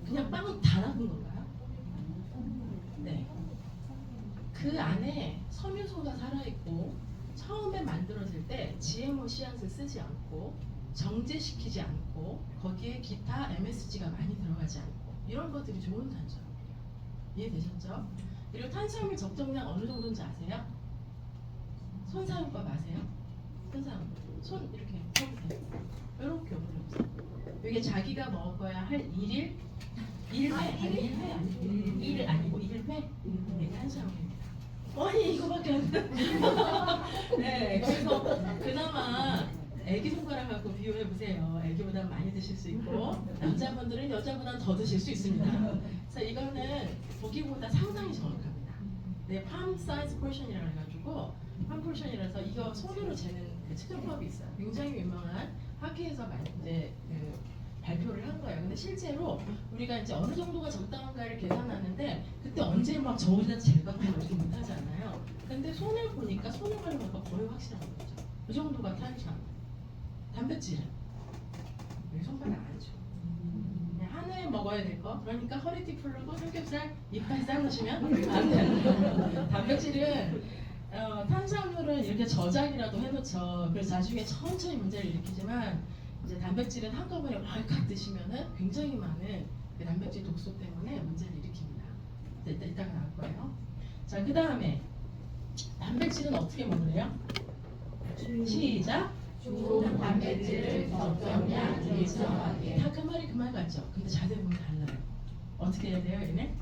그냥 빵은 다 나쁜 건가요? 네. 그 안에 섬유소가 살아있고 처음에 만들어질 때 GMO 씨앗을 쓰지 않고 정제시키지 않고 거기에 기타 MSG가 많이 들어가지 않고 이런 것들이 좋은 탄수화물이에요. 이해되셨죠? 그리고 탄수화물 적정량 어느 정도인지 아세요? 손사용법 아세요? 손사용법. 손 이렇게 펴보세요. 이렇게 올려보세요. 이게 자기가 먹어야 할 1일 1회 아니 1회 아니고 1일 아니고 1회 네, 탄수화물입니다. 아니 이거밖에 안 돼. 네, 그래서 그나마 애기 손가락하고 비교해 보세요. 애기보다 많이 드실 수 있고 남자분들은 여자보다 더 드실 수 있습니다. 그래서 이거는 보기보다 상당히 정확합니다. 네, palm size portion이라고 해가지고 palm portion이라서 이거 손으로 재는 그 측정법이 있어요. 굉장히 유명한 학회에서 이제 발표를 한 거예요. 근데 실제로 우리가 이제 어느 정도가 적당한가를 계산하는데 그때 언제 막 저울이나 젤밖에 이렇게 못하지 않아요. 근데 손을 보니까 손을 가리니까 거의 확실한 거죠. 그 정도가 탄수화물. 단백질은 여기 손바닥 안죠. 그냥 한 해에 먹어야 될 거. 그러니까 허리띠 풀르고 삼겹살 이빨 싸놓으시면 안 돼요. 단백질은 탄수화물은 이렇게 저장이라도 해놓죠. 그래서 나중에 천천히 문제를 일으키지만 이제 단백질은 한꺼번에 왈칵 드시면은 굉장히 많은 그 단백질 독소 때문에 문제를 일으킵니다. 이따가 나올 거예요. 자, 그 다음에 단백질은 어떻게 먹으래요? 시작. 좋은 단백질을 적정량 일정하게. 다 그 말이 그 말 같죠? 근데 자세히 보면 달라요. 어떻게 해야 돼요, 얘는?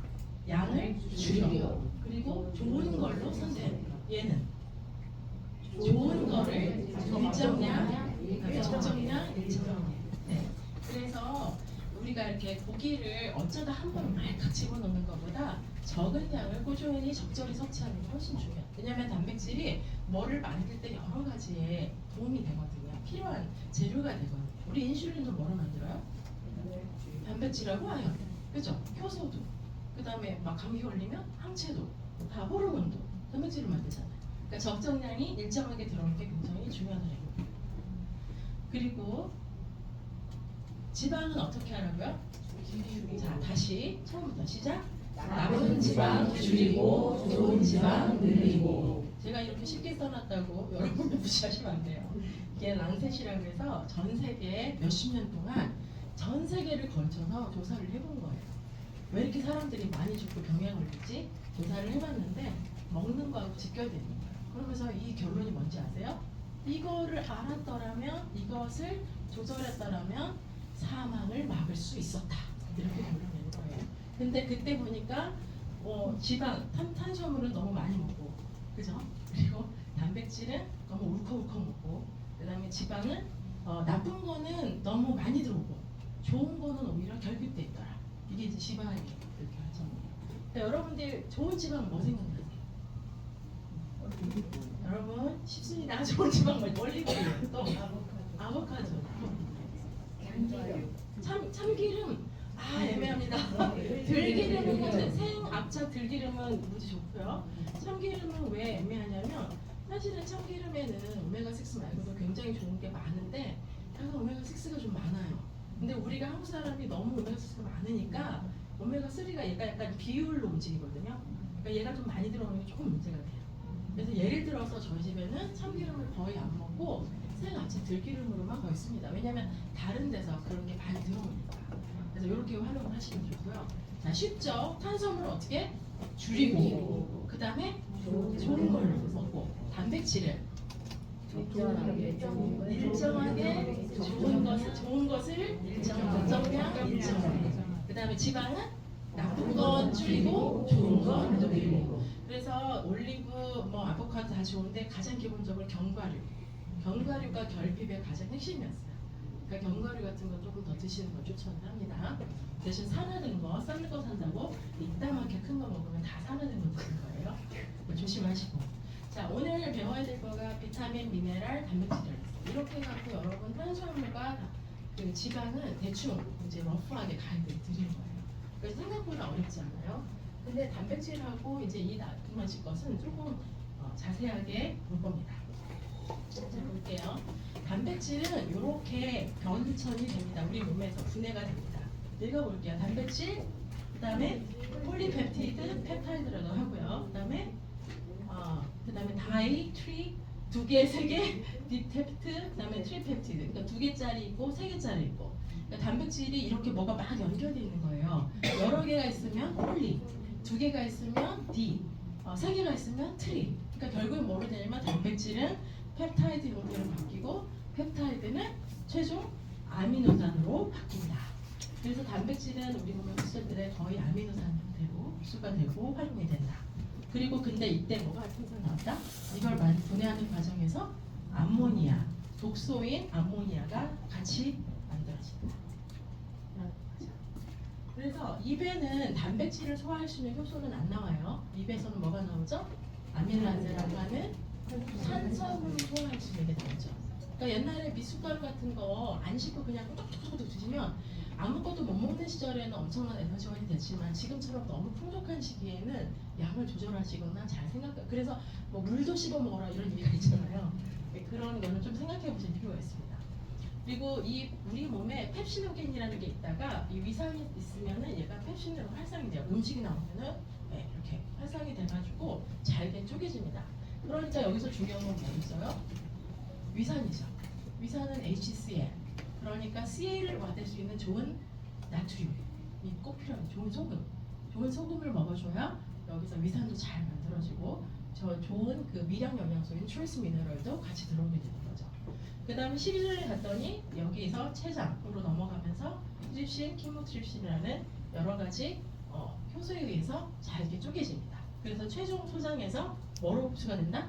양을 줄여. 그리고 좋은 걸로 선택. 얘는 좋은 거를 일정량, 적정량, 일정량. 네. 그래서 우리가 이렇게 고기를 어쩌다 한 번 말칵 집어넣는 것보다 적은 양을 꾸준히 적절히 섭취하는 게 훨씬 중요해요. 왜냐하면 단백질이 뭐를 만들 때 여러 가지에 도움이 되거든요. 필요한 재료가 되거든요. 우리 인슐린도 뭐로 만들어요? 단백질하고 아연, 그죠? 효소도, 그 다음에 막 감기 걸리면 항체도, 다 호르몬도 단백질을 만들잖아요. 그러니까 적정량이 일정하게 들어오는 게 굉장히 중요하다는 겁니다. 그리고 지방은 어떻게 하라고요? 자, 다시 처음부터 시작. 나쁜 지방 줄이고 좋은 지방 늘리고. 제가 이렇게 쉽게 써놨다고 여러분이 무시하시면 안 돼요. 이게 랑셋이라고 해서 전 세계 몇십 년 동안 전 세계를 걸쳐서 조사를 해본 거예요. 왜 이렇게 사람들이 많이 죽고 병에 걸리지? 조사를 해봤는데 먹는 거하고 직결되는 거예요. 그러면서 이 결론이 뭔지 아세요? 이거를 알았더라면, 이것을 조절했더라면 사망을 막을 수 있었다. 이렇게 결론낸 거예요. 근데 그때 보니까 지방, 탄수화물은 너무 많이 먹고, 그죠? 그리고 단백질은 너무 울컥울컥 먹고, 그 다음에 지방은 나쁜 거는 너무 많이 들어오고, 좋은 거는 오히려 결핍돼 있더라. 이게 이제 지방의 이렇게 하잖아요. 그러니까 여러분들 좋은 지방 뭐 생각나세요? 여러분 쉽습니다. 좋은 지방 뭐 올리브유, 또 아보카도, 참기름. 애매합니다. 들기름은 생압착 들기름은 무지 좋고요. 참기름은 왜 애매하냐면 사실은 참기름에는 오메가6 말고도 굉장히 좋은 게 많은데 약간 오메가6가 좀 많아요. 근데 우리가 한국 사람이 너무 오메가3가 많으니까 오메가3가 얘가 약간 비율로 움직이거든요. 그러니까 얘가 좀 많이 들어오는 게 조금 문제가 돼요. 그래서 예를 들어서 저희 집에는 참기름을 거의 안 먹고 생합치 들기름으로만 거의 씁니다. 왜냐면 다른 데서 그런 게 많이 들어오니까. 그래서 이렇게 활용을 하시면 좋고요. 자, 쉽죠? 탄수화물을 어떻게 줄이고, 그 다음에 좋은 걸 먹고, 단백질을 일정하게 좋은 것을 일정량 일정하게. 그 다음에 지방은 나쁜 건 줄이고 좋은 건 늘리고. 그래서 올리브, 뭐 아보카도 다 좋은데 가장 기본적으로 견과류가 결핍의 가장 핵심이었어요. 그러니까 견과류 같은 건 조금 더 드시는 걸 추천을 합니다. 대신 산화된 거, 싼 거 산다고 이따만하게 큰 거 먹으면 다 산화된 거 먹는 거예요. 조심하시고. 자, 오늘 배워야 될 거가 비타민, 미네랄, 단백질을 이렇게 해갖고 여러분 탄수화물과 그 지방은 대충 이제 러프하게 가이드 드리는 거예요. 그래서 생각보다 어렵지 않아요. 근데 단백질하고 이제 이 나머지 것은 조금 자세하게 볼 겁니다. 자, 볼게요. 단백질은 이렇게 변천이 됩니다. 우리 몸에서 분해가 됩니다. 읽어볼게요. 단백질, 그 다음에 폴리펩티드, 펩타이드라고 하고요. 그 다음에 다이, 트리, 두 개, 세 개, 디텝트, 그 다음에 트리펩티드. 그러니까 두 개짜리 있고 세 개짜리 있고. 그러니까 단백질이 이렇게 뭐가 막 연결되어 있는 거예요. 여러 개가 있으면 폴리, 두 개가 있으면 디, 세 개가 있으면 트리. 그러니까 결국 뭐로 되냐면 단백질은 펩타이드 형태로 바뀌고 펩타이드는 최종 아미노산으로 바뀐다. 그래서 단백질은 우리 몸의 흡수들에 거의 아미노산 형태로 흡수가 되고 활용이 된다. 그리고 근데 이때 뭐가 생산 나왔다? 이걸 많이 분해하는 과정에서 암모니아, 독소인 암모니아가 같이 만들어진다. 그래서 입에는 단백질을 소화할 수 있는 효소는 안 나와요. 입에서는 뭐가 나오죠? 아밀라제라고 하는 산성을 소화할 수 있는 게 나오죠. 그러니까 옛날에 미숫가루 같은 거 안 씻고 그냥 뚝뚝뚝뚝 드시면 아무것도 못 먹는 시절에는 엄청난 에너지원이 됐지만 지금처럼 너무 풍족한 시기에는 양을 조절하시거나 잘 그래서 뭐 물도 씹어 먹어라 이런 얘기가 있잖아요. 그런 거는 좀 생각해 보실 필요가 있습니다. 그리고 이 우리 몸에 펩시노겐이라는 게 있다가 이 위산이 있으면은 얘가 펩신으로 활성이 돼요. 음식이 나오면은 이렇게 활성이 돼가지고 잘게 쪼개집니다. 그러니까 여기서 중요한 건 뭐였어요? 위산이죠. 위산은 HCl. 그러니까 CL을 받을 수 있는 좋은 나트륨이 꼭 필요해요. 좋은 소금. 좋은 소금을 먹어줘야 여기서 위산도 잘 만들어지고 저 좋은 그 미량 영양소인 트레이스 미네랄도 같이 들어오게 되는 거죠. 그 다음에 11년에 갔더니 여기서 췌장으로 넘어가면서 트립신, 키모트립신이라는 여러 가지 효소에 의해서 잘게 쪼개집니다. 그래서 최종 소장에서 뭐로 흡수가 된다?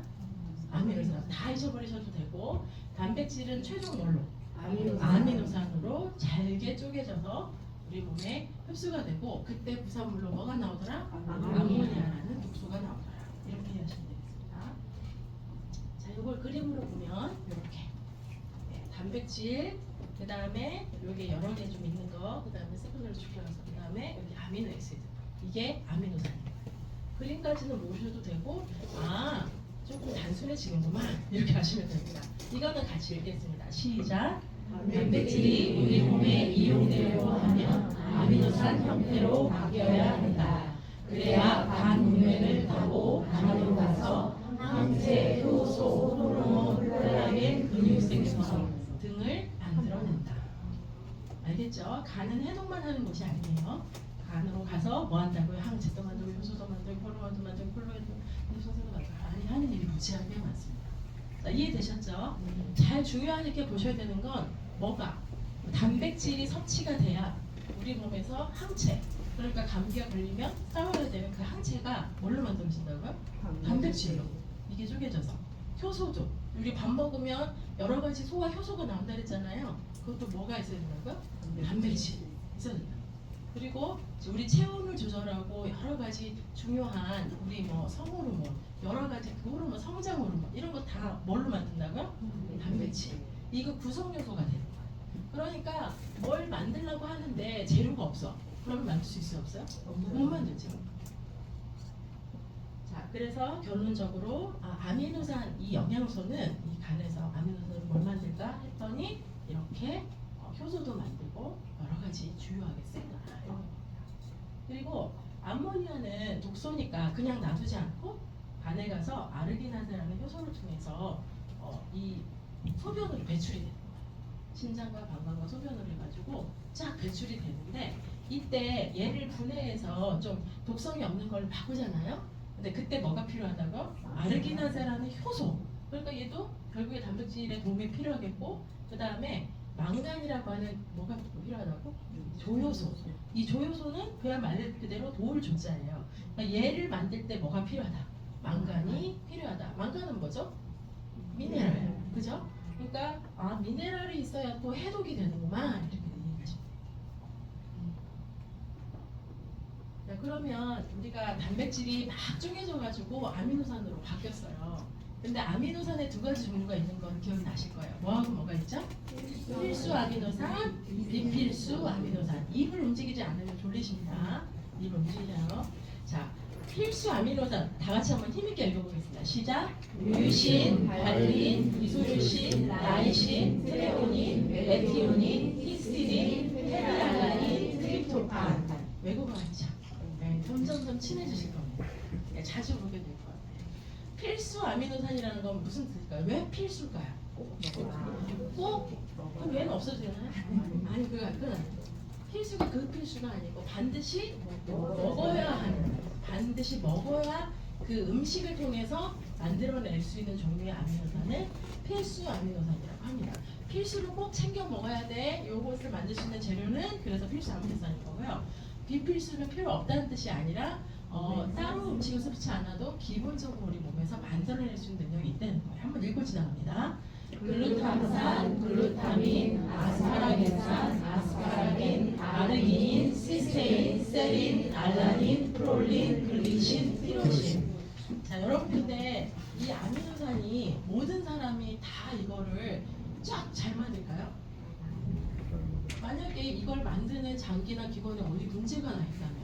아미노산. 다 잊어버리셔도 되고 단백질은 최종 뭘로? 아미노산으로 잘게 쪼개져서 우리 몸에 흡수가 되고 그때 부산물로 뭐가 나오더라? 암모니아라는 독소가 나오더라. 이렇게 이해하시면 되겠습니다. 자, 이걸 그림으로 보면 이렇게 단백질, 그 다음에 여기 여러 개 좀 있는 거, 그 다음에 세컨더리 추가해서 그 다음에 여기 아미노 액시드. 이게 아미노산입니다. 그림까지는 모셔도 되고 조금 단순해지는구만 이렇게 하시면 됩니다. 이거는 같이 읽겠습니다. 시작. 단백질이 우리 몸에 이용되려고 하면 아미노산 형태로 바뀌어야 한다. 그래야 간 문맥을 타고 간으로 가서 항체, 효소, 호르몬, 콜라겐, 근육생성 등을 만들어낸다. 알겠죠? 간은 해독만 하는 곳이 아니에요. 간으로 가서 뭐 한다고요? 항체도 만들고 효소도 만들고 호르몬도 만들고 콜라겐도 생성도 만들고 하는 일이 무지하게 많습니다. 자, 이해되셨죠? 잘 중요하게 보셔야 되는 건 뭐가? 단백질이 섭취가 돼야 우리 몸에서 항체, 그러니까 감기가 걸리면 싸워야 되는 그 항체가 뭘로 만들어진다고요? 단백질로. 이게 쪼개져서. 효소도. 우리 밥 먹으면 여러 가지 소화 효소가 나온다 그랬잖아요. 그것도 뭐가 있어야 된다고요? 단백질. 있어야 된다. 그리고 우리 체온을 조절하고 여러 가지 중요한 우리 뭐 성호르몬, 여러 가지 그 호르몬, 성장 호르몬 이런 거 다 뭘로 만든다고요? 단백질. 이거 구성 요소가 되는 거예요. 그러니까 뭘 만들려고 하는데 재료가 없어. 그러면 만들 수 있어요, 없어요? 못 만들죠. 자, 그래서 결론적으로 아미노산 이 영양소는 이 간에서 아미노산을 뭘 만들까 했더니 이렇게 효소도 만들고 가지 주요하게 쓰인다. 그리고 암모니아는 독소니까 그냥 놔두지 않고 간에 가서 아르기나세라는 효소를 통해서 이 소변으로 배출이 돼요. 신장과 방광과 소변으로 해가지고 쫙 배출이 되는데 이때 얘를 분해해서 좀 독성이 없는 걸로 바꾸잖아요. 근데 그때 뭐가 필요하다고? 아르기나세라는 효소. 그러니까 얘도 결국에 단백질의 도움이 필요하겠고 그 다음에 망간이라고 하는 뭐가 필요하다고? 조효소. 이 조효소는 그냥 말 그대로 도울 조자예요. 그러니까 얘를 만들 때 뭐가 필요하다? 망간이 필요하다. 망간은 뭐죠? 미네랄. 그죠? 그러니까 미네랄이 있어야 또 해독이 되는구만 이렇게 되는 거죠. 자, 그러면 우리가 단백질이 막 쪼개져가지고 아미노산으로 바뀌었어요. 근데 아미노산에 두 가지 종류가 있는 건 기억이 나실 거예요. 뭐하고 뭐가 있죠? 필수 아미노산, 비필수 아미노산. 입을 움직이지 않으면 졸리십니다. 입을 움직이잖아요. 자, 필수 아미노산 다 같이 한번 힘있게 읽어보겠습니다. 시작. 류신, 발린, 이소류신, 라이신, 트레오닌, 메티오닌, 히스티딘, 페닐알라닌, 트립토판. 외국어 하죠. 네, 점점점 친해지실 겁니다. 네, 자주 보게 될 거예요. 필수 아미노산이라는 건 무슨 뜻일까요? 왜 필수일까요? 꼭? 그럼 얘는 없어도 되나요? 아니 그건 필수가 그 필수가 아니고 반드시 먹어야 하는, 반드시 먹어야 그 음식을 통해서 만들어낼 수 있는 종류의 아미노산을 필수 아미노산이라고 합니다. 필수를 꼭 챙겨 먹어야 돼. 요것을 만들 수 있는 재료는 그래서 필수 아미노산인 거고요. 비필수는 필요 없다는 뜻이 아니라 따로 음식을 섭취 않아도 기본적으로 우리 몸에서 만들어낼 수 있는 능력이 있다는 거예요. 한번 읽고 지나갑니다. 글루탐산, 글루타민, 아스파라긴산, 아스파라긴, 아르기닌, 시스테인, 세린, 알라닌, 프롤린, 글리신, 티로신. 자, 여러분 근데 이 아미노산이 모든 사람이 다 이거를 쫙 잘 만들까요? 만약에 이걸 만드는 장기나 기관에 어디 문제가 나 있다면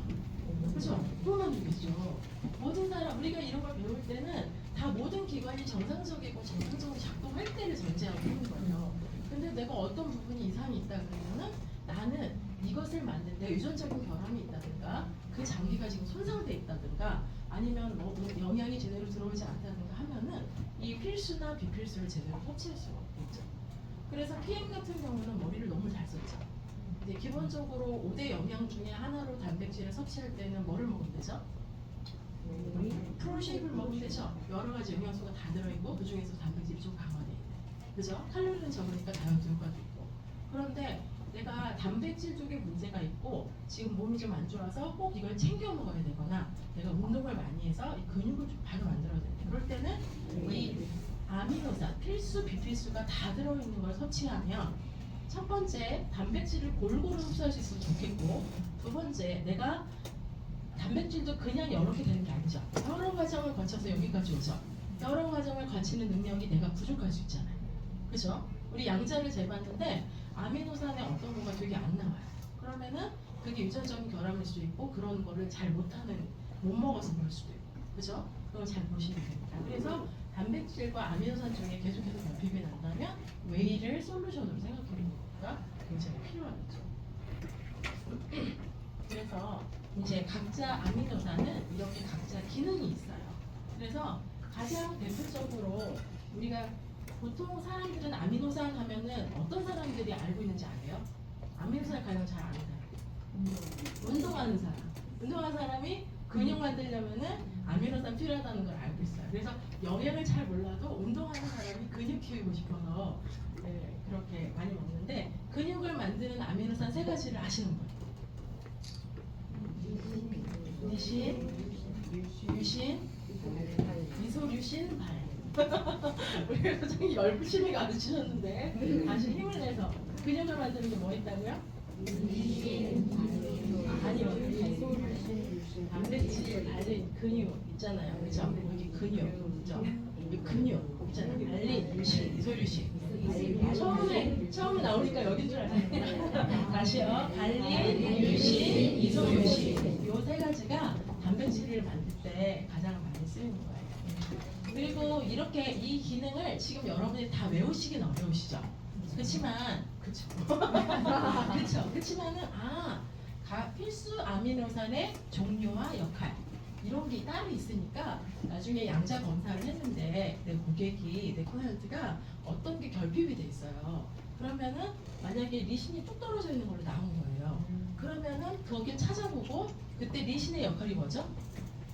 그죠? 또 만들겠죠. 모든 사람 우리가 이런 걸 배울 때는 다 모든 기관이 정상적이고 정상적으로 작동할 때를 전제하고 하는 거예요. 근데 내가 어떤 부분이 이상이 있다 그러면은 나는 이것을 만드는데 유전적인 결함이 있다든가 그 장기가 지금 손상돼 있다든가 아니면 뭐 영양이 제대로 들어오지 않다든가 하면은 이 필수나 비필수를 제대로 섭취할 수가 없겠죠. 그래서 PM 같은 경우는 머리를 너무 잘 썼죠. 이제 기본적으로 5대 영양 중에 하나로 단백질을 섭취할 때는 뭐를 먹으면 되죠? 프로쉐이크를 먹으면 되죠. 여러 가지 영양소가 다 들어있고 그 중에서 단백질이 좀 강화돼 있네. 그죠? 칼로리는 적으니까 다이어트 효과도 있고. 그런데 내가 단백질 쪽에 문제가 있고 지금 몸이 좀 안 좋아서 꼭 이걸 챙겨 먹어야 되거나 내가 운동을 많이 해서 이 근육을 좀 바로 만들어야 되는데 그럴 때는 이 아미노산 필수 비필수가 다 들어있는 걸 섭취하면 첫 번째 단백질을 골고루 흡수할 수 있으면 좋겠고 두 번째 내가 단백질도 그냥 이렇게 되는 게 아니죠. 여러 과정을 거쳐서 여기까지 오죠. 여러 과정을 거치는 능력이 내가 부족할 수 있잖아요. 그죠? 우리 양자를 재봤는데 아미노산의 어떤 거가 되게 안 나와요. 그러면은 그게 유전적인 결함일 수도 있고 그런 거를 잘 못하는 못 먹어서 그럴 수도 있고 그죠? 그걸 잘 보시면 됩니다. 그래서 단백질과 아미노산 중에 계속해서 결핍이 난다면 웨이를 솔루션으로 생각해보는 거가 굉장히 필요하겠죠. 그래서 이제 각자 아미노산은 이렇게 각자 기능이 있어요. 그래서 가장 대표적으로 우리가 보통 사람들은 아미노산 하면은 어떤 사람들이 알고 있는지 아세요? 아미노산 가장 잘 아는 사람. 운동하는 사람. 운동하는 사람이 근육 만들려면은 아미노산 필요하다는 걸 알고 있어요. 그래서 영양을 잘 몰라도 운동하는 사람이 근육 키우고 싶어서 그렇게 많이 먹는데 근육을 만드는 아미노산 세 가지를 아시는 거예요. 리신, 유신, 이소류신, 발. 우리 소장이 열심히 가르치셨는데 다시 힘을 내서 근육을 만드는 게 뭐 있다고요? 아니요. 단백질, 발린, 근육 있잖아요. 그죠? 여기 근육, 그죠? 여기 근육 있잖아요. 발린, 유신, 이소류신. 처음에 나오니까 여긴 줄 알았어요. 다시요. 발린, 유신, 이소류신. 요 세 가지가 단백질을 만들 때 가장 많이 쓰이는 거예요. 그리고 이렇게 이 기능을 지금 여러분이 다 외우시긴 어려우시죠? 그렇지만 그쵸. 그렇지만은 필수 아미노산의 종류와 역할 이런 게 따로 있으니까 나중에 양자 검사를 했는데 내 고객이 내 클라이언트가 어떤 게 결핍이 돼 있어요. 그러면은 만약에 리신이 뚝 떨어져 있는 걸로 나온 거예요. 그러면은 거기 찾아보고 그때 리신의 역할이 뭐죠?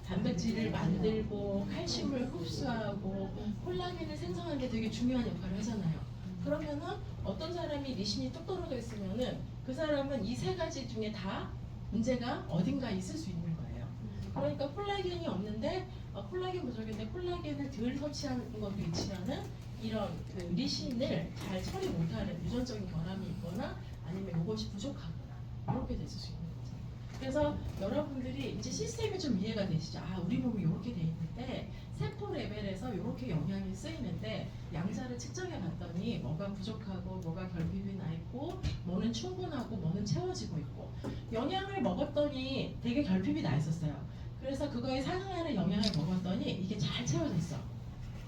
단백질을 만들고 칼슘을 흡수하고 콜라겐을 생성하는 게 되게 중요한 역할을 하잖아요. 그러면은 어떤 사람이 리신이 뚝 떨어져 있으면은 그 사람은 이 세 가지 중에 다 문제가 어딘가 있을 수 있는 거예요. 그러니까 콜라겐이 없는데 콜라겐 부족인데 콜라겐을 덜 섭취하는 것도 있지만은 이런 그 리신을 잘 처리 못하는 유전적인 결함이 있거나 아니면 이것이 부족하거나 이렇게 됐을 수 있는 거죠. 그래서 여러분들이 이제 시스템이 좀 이해가 되시죠? 우리 몸이 이렇게 돼 있는데 세포 레벨에서 이렇게 영향이 쓰이는데 양자를 측정해 봤더니 뭐가 부족하고 뭐가 결핍이 나 있고 뭐는 충분하고 뭐는 채워지고 있고 영양을 먹었더니 되게 결핍이 나 있었어요. 그래서 그거에 상응하는 영양을 먹었더니 이게 잘 채워졌어.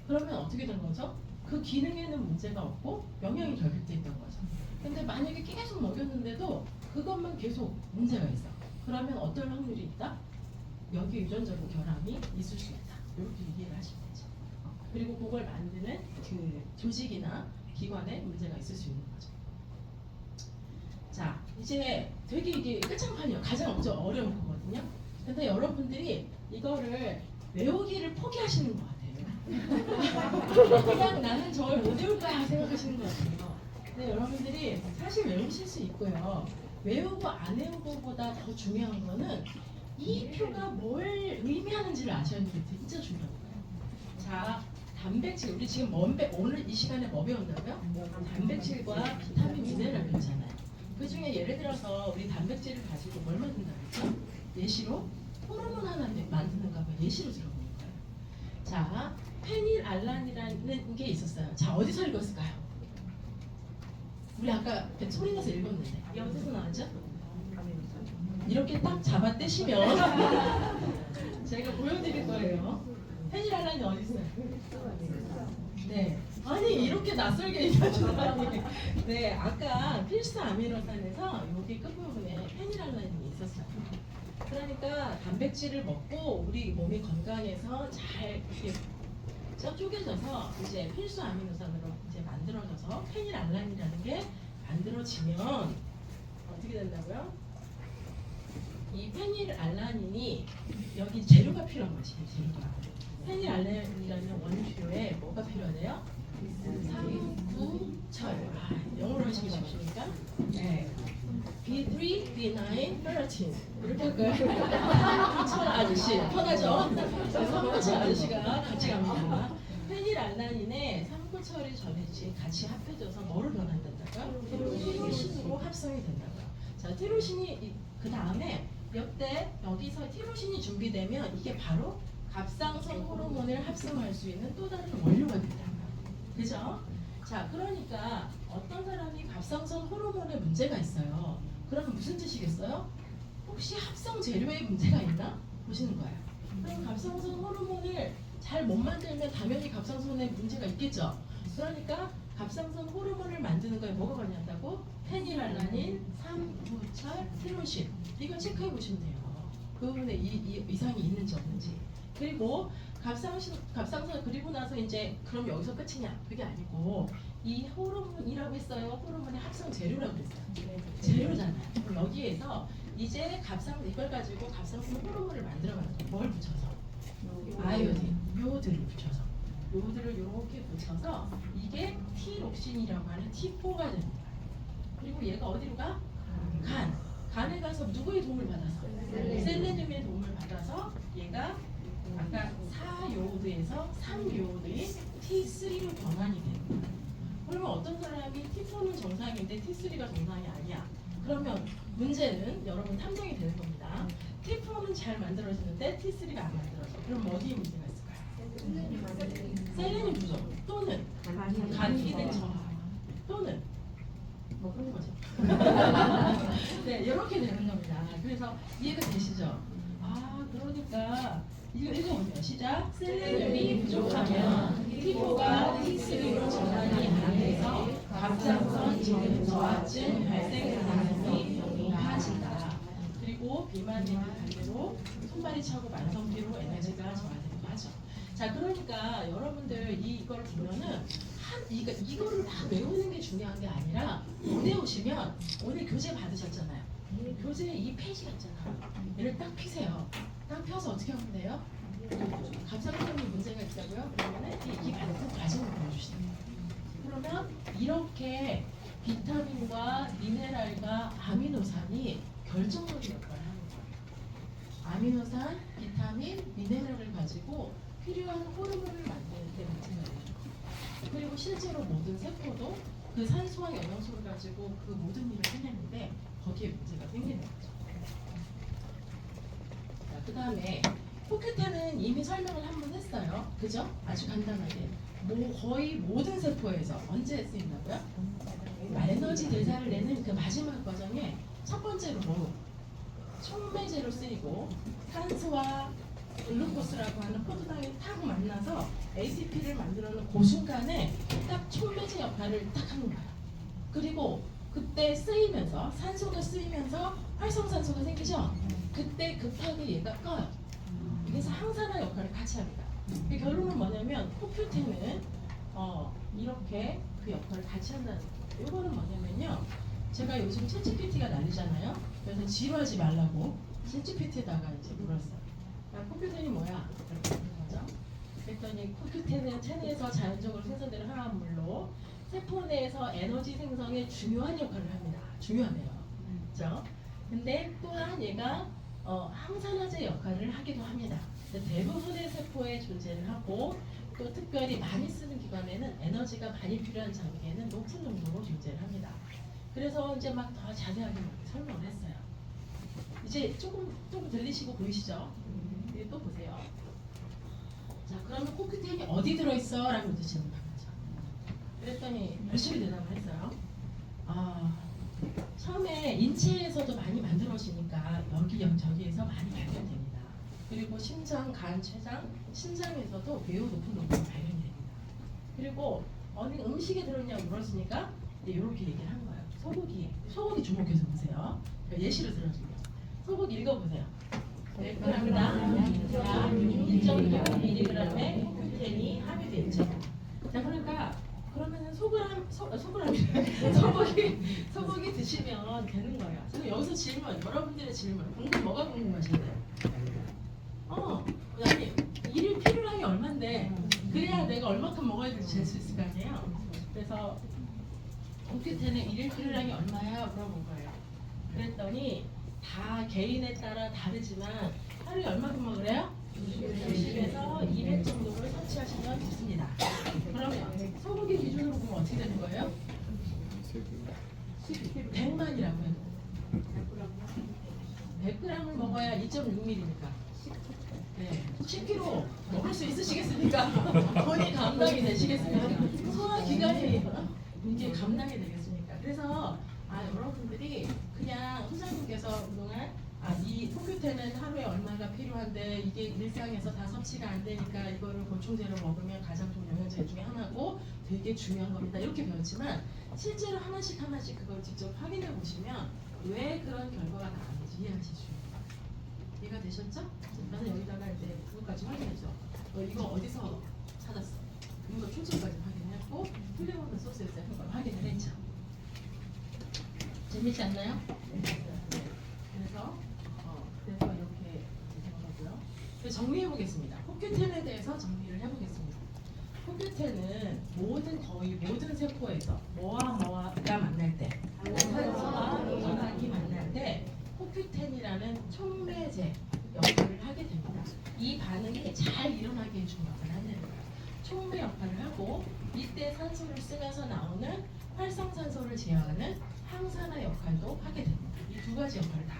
그러면 어떻게 된 거죠? 그 기능에는 문제가 없고 영양이 결핍돼 있던 거죠. 근데 만약에 계속 먹였는데도 그것만 계속 문제가 있어. 그러면 어떤 확률이 있다? 여기 유전적인 결함이 있을 수 있다. 이렇게 이해를 하시면 되죠. 그리고 그걸 만드는 그 조직이나 기관에 문제가 있을 수 있는 거죠. 자, 이제 되게 이게 끝장판이에요. 가장 어려운 거거든요. 근데 여러분들이 이거를 외우기를 포기하시는 것 같아요. 그냥 나는 저걸 못 외울까 생각하시는 것 같아요. 근데 여러분들이 사실 외우실 수 있고요. 외우고 안 외우고보다 더 중요한 거는 이 표가 뭘 의미하는지를 아셔야 되는 게 진짜 중요한 거예요. 자, 단백질, 우리 지금 오늘 이 시간에 뭐 배웠나고요? 단백질과 비타민, 미네랄 배웠잖아요. 그 중에 예를 들어서 우리 단백질을 가지고 뭘 만든다고 했죠? 예시로 호르몬 하나 만드는가 봐 예시로 들어보는 거예요. 자, 페닐알란이라는 게 있었어요. 자, 어디서 읽었을까요? 우리 아까 소리 내서 읽었는데 이게 어디서 나왔죠? 이렇게 딱 잡아 떼시면 제가 보여드릴 거예요. 페닐알란이 어디 있어요? 네. 아니 이렇게 낯설게 얘기하시다니. 네, 아까 필수 아미노산에서 여기 끝부분에 페닐알란이 있었어요. 그러니까 단백질을 먹고 우리 몸이 건강해서 잘 이렇게 쪼개져서 이제 필수 아미노산으로 이제 만들어져서 페닐알란이라는 게 만들어지면 어떻게 된다고요? 이 페닐알라닌이 여기 재료가 필요한 거지. 재료가. 페닐알라닌이라는 원료에 뭐가 필요하대요? 삼구철. 영어로 하시기 쉽습니까? 네. B3, B9, 페라틴 이렇게 할까요? 삼구철 아저씨 편하죠? 삼구철 아저씨가 같이 갑니다. 페닐알라닌에 삼구철이 같이 합해져서 뭐로 변환된다고요? 티로신으로 합성이 된다고요. 자, 티로신이 그 다음에 여기서 티로신이 준비되면 이게 바로 갑상선 호르몬을 합성할 수 있는 또 다른 원료가 된다고요. 그죠? 자, 그러니까 어떤 사람이 갑상선 호르몬에 문제가 있어요. 그러면 무슨 뜻이겠어요? 혹시 합성 재료에 문제가 있나? 보시는 거예요. 그럼 갑상선 호르몬을 잘 못 만들면 당연히 갑상선에 문제가 있겠죠. 그러니까 갑상선 호르몬을 만드는 거에 뭐가 관여한다고? 페닐알라닌, 삼구철, 티로신 이거 체크해 보시면 돼요. 그 부분에 이상이 있는지 없는지. 그리고 갑상선 그리고 나서 이제 그럼 여기서 끝이냐? 그게 아니고 이 호르몬이라고 했어요. 호르몬의 합성 재료라고 했어요. 재료잖아요. 그럼 여기에서 이제 이걸 가지고 갑상선 호르몬을 만들어가는 거예요. 뭘 붙여서? 아이오딘, 요오드를 붙여서. 요오드를 이렇게 붙여서 이게 티록신이라고 하는 T4가 되는 거예요. 그리고 얘가 어디로 가? 간에 가서 누구의 도움을 받아서? 셀레늄의 도움을 받아서 얘가 아까 4요오드에서 3요오드인 T3로 변환이 되는 거예요. 그러면 어떤 사람이 T4는 정상인데 T3가 정상이 아니야. 그러면 문제는 여러분 탐정이 되는 겁니다. T4는 잘 만들어지는데 T3가 안 만들어져. 그럼 어디에 문제가 있을까요? 셀레늄 부족 또는 간이 된 저하 또는 뭐 그런 거죠. 네, 이렇게 되는 겁니다. 그래서 이해가 되시죠? 그러니까 이거 읽어보세요. 시작. 셀레늄이 부족하면 피부가 틱스로 전환이 안 돼서 갑상선 저하증 발생 가능성이 높아진다. 그리고 비만인 반대로 손발이 차고 만성 피로 에너지가 저하되기도 하죠. 자, 그러니까 여러분들 이걸 보면은 이거를 다 외우는 게 중요한 게 아니라 오늘 오시면 오늘 교재 받으셨잖아요. 교재에 이 페이지가 있잖아요. 얘를 딱 피세요. 딱 펴서 어떻게 하면 돼요? 갑상선에 문제가 있다고요? 그러면은 이 반응 과정을 보여주시는 거예요. 그러면 이렇게 비타민과 미네랄과 아미노산이 결정적인 역할을 하는 거예요. 아미노산, 비타민, 미네랄을 가지고 필요한 호르몬을 만드는 데 문제가 돼요. 그리고 실제로 모든 세포도 그 산소와 영양소를 가지고 그 모든 일을 해내는데 거기에 문제가 생기는 거죠. 자, 그 다음에 포큐텐은 이미 설명을 한 번 했어요. 그죠? 아주 간단하게. 거의 모든 세포에서 언제 쓰인다고요? 에너지 대사를 내는 그 마지막 과정에 첫 번째로 촉매제로 쓰이고 산소와 글루코스라고 하는 포도당이 탁 만나서 ATP를 만들어내는 그 순간에 딱 촉매제 역할을 딱 하는 거예요. 그리고 그때 쓰이면서 산소가 쓰이면서 활성산소가 생기죠. 그때 급하게 얘가 꺼요. 그래서 항산화 역할을 같이 합니다. 그 결론은 뭐냐면 포큐텐은 이렇게 그 역할을 같이 한다는 거예요. 이거는 뭐냐면요. 제가 요즘 챗GPT가 난리잖아요. 그래서 지루하지 말라고 챗GPT에다가 이제 물었어요. 야, 포큐텐이 뭐야? 이렇게 묻는 거죠. 그랬더니 포큐텐은 체내에서 자연적으로 생성되는 화합물로 세포 내에서 에너지 생성에 중요한 역할을 합니다. 중요하네요. 그렇죠? 근데 또한 얘가 항산화제 역할을 하기도 합니다. 대부분의 세포에 존재를 하고 또 특별히 많이 쓰는 기관에는 에너지가 많이 필요한 장기에는 높은 농도로 존재를 합니다. 그래서 이제 막 더 자세하게 설명을 했어요. 이제 조금 들리시고 보이시죠? 또 보세요. 자, 그러면 포큐텐이 어디 들어있어? 라고 이제 질문을 한 거죠. 그랬더니 열심히 대답을 했어요. 처음에 인체에서도 많이 만들어지니까 여기저기에서 많이 발견됩니다. 그리고 심장, 간, 췌장, 신장에서도 매우 높은 농도로 발견이 됩니다. 그리고 어느 음식에 들어있냐고 물었으니까 이렇게 얘기를 한 거예요. 소고기 주목해서 보세요. 그러니까 예시를 들어줄게요. 소고기 읽어보세요. 100g당 약 1.6mg의 포큐텐이 함유되어 있죠. 자, 그러면은 소고기 드시면 되는 거예요. 그래서 여기서 질문, 여러분들의 질문, 뭐가 궁금하신데요? 아니, 일일 필요량이 얼만데 그래야 내가 얼마큼 먹어야 될지 잴 수 있을 거 아니에요. 그래서 포큐텐의 일일 필요량이 얼마야? 물어본 거예요. 그랬더니 다 개인에 따라 다르지만 하루에 얼마큼 먹으래요? 90에서 200 정도를 섭취하시면 좋습니다. 그러면 소고기 기준으로 보면 어떻게 되는 거예요? 100만이라고 해요. 100g을 먹어야 2.6ml니까. 네, 10kg 먹을 수 있으시겠습니까? 본인 감당이 되시겠습니까? 소화 기관이 이제 감당이 되겠습니까? 그래서 여러분들이 그냥 소장님께서 그동안 이 포큐텐은 하루에 얼마가 필요한데 이게 일상에서 다 섭취가 안 되니까 이거를 보충제로 먹으면 가장 좋은 영양제 중에 하나고 되게 중요한 겁니다. 이렇게 배웠지만 실제로 하나씩 그걸 직접 확인해 보시면 왜 그런 결과가 나왔는지 이해하실 수 있습니다. 이해가 되셨죠? 나는 여기다가 이제 그것까지 확인했죠. 이거 어디서 찾았어? 이거 출처까지 확인했고 틀림없는 소스에서 한 걸 확인을 했죠. 재밌지 않나요? 그래서 이렇게 생각하고요. 정리해 보겠습니다. 포큐텐에 대해서 정리를 해보겠습니다. 포큐텐은 거의 모든 세포에서 뭐가 만날 때, 산소와 전환이 만날 때 포큐텐이라는 촉매제 역할을 하게 됩니다. 이 반응이 잘 일어나게 해주는 역할을 하는 거예요. 촉매 역할을 하고 이때 산소를 쓰면서 나오는 활성산소를 제어하는 항산화 역할도 하게 됩니다. 이 두 가지 역할을 다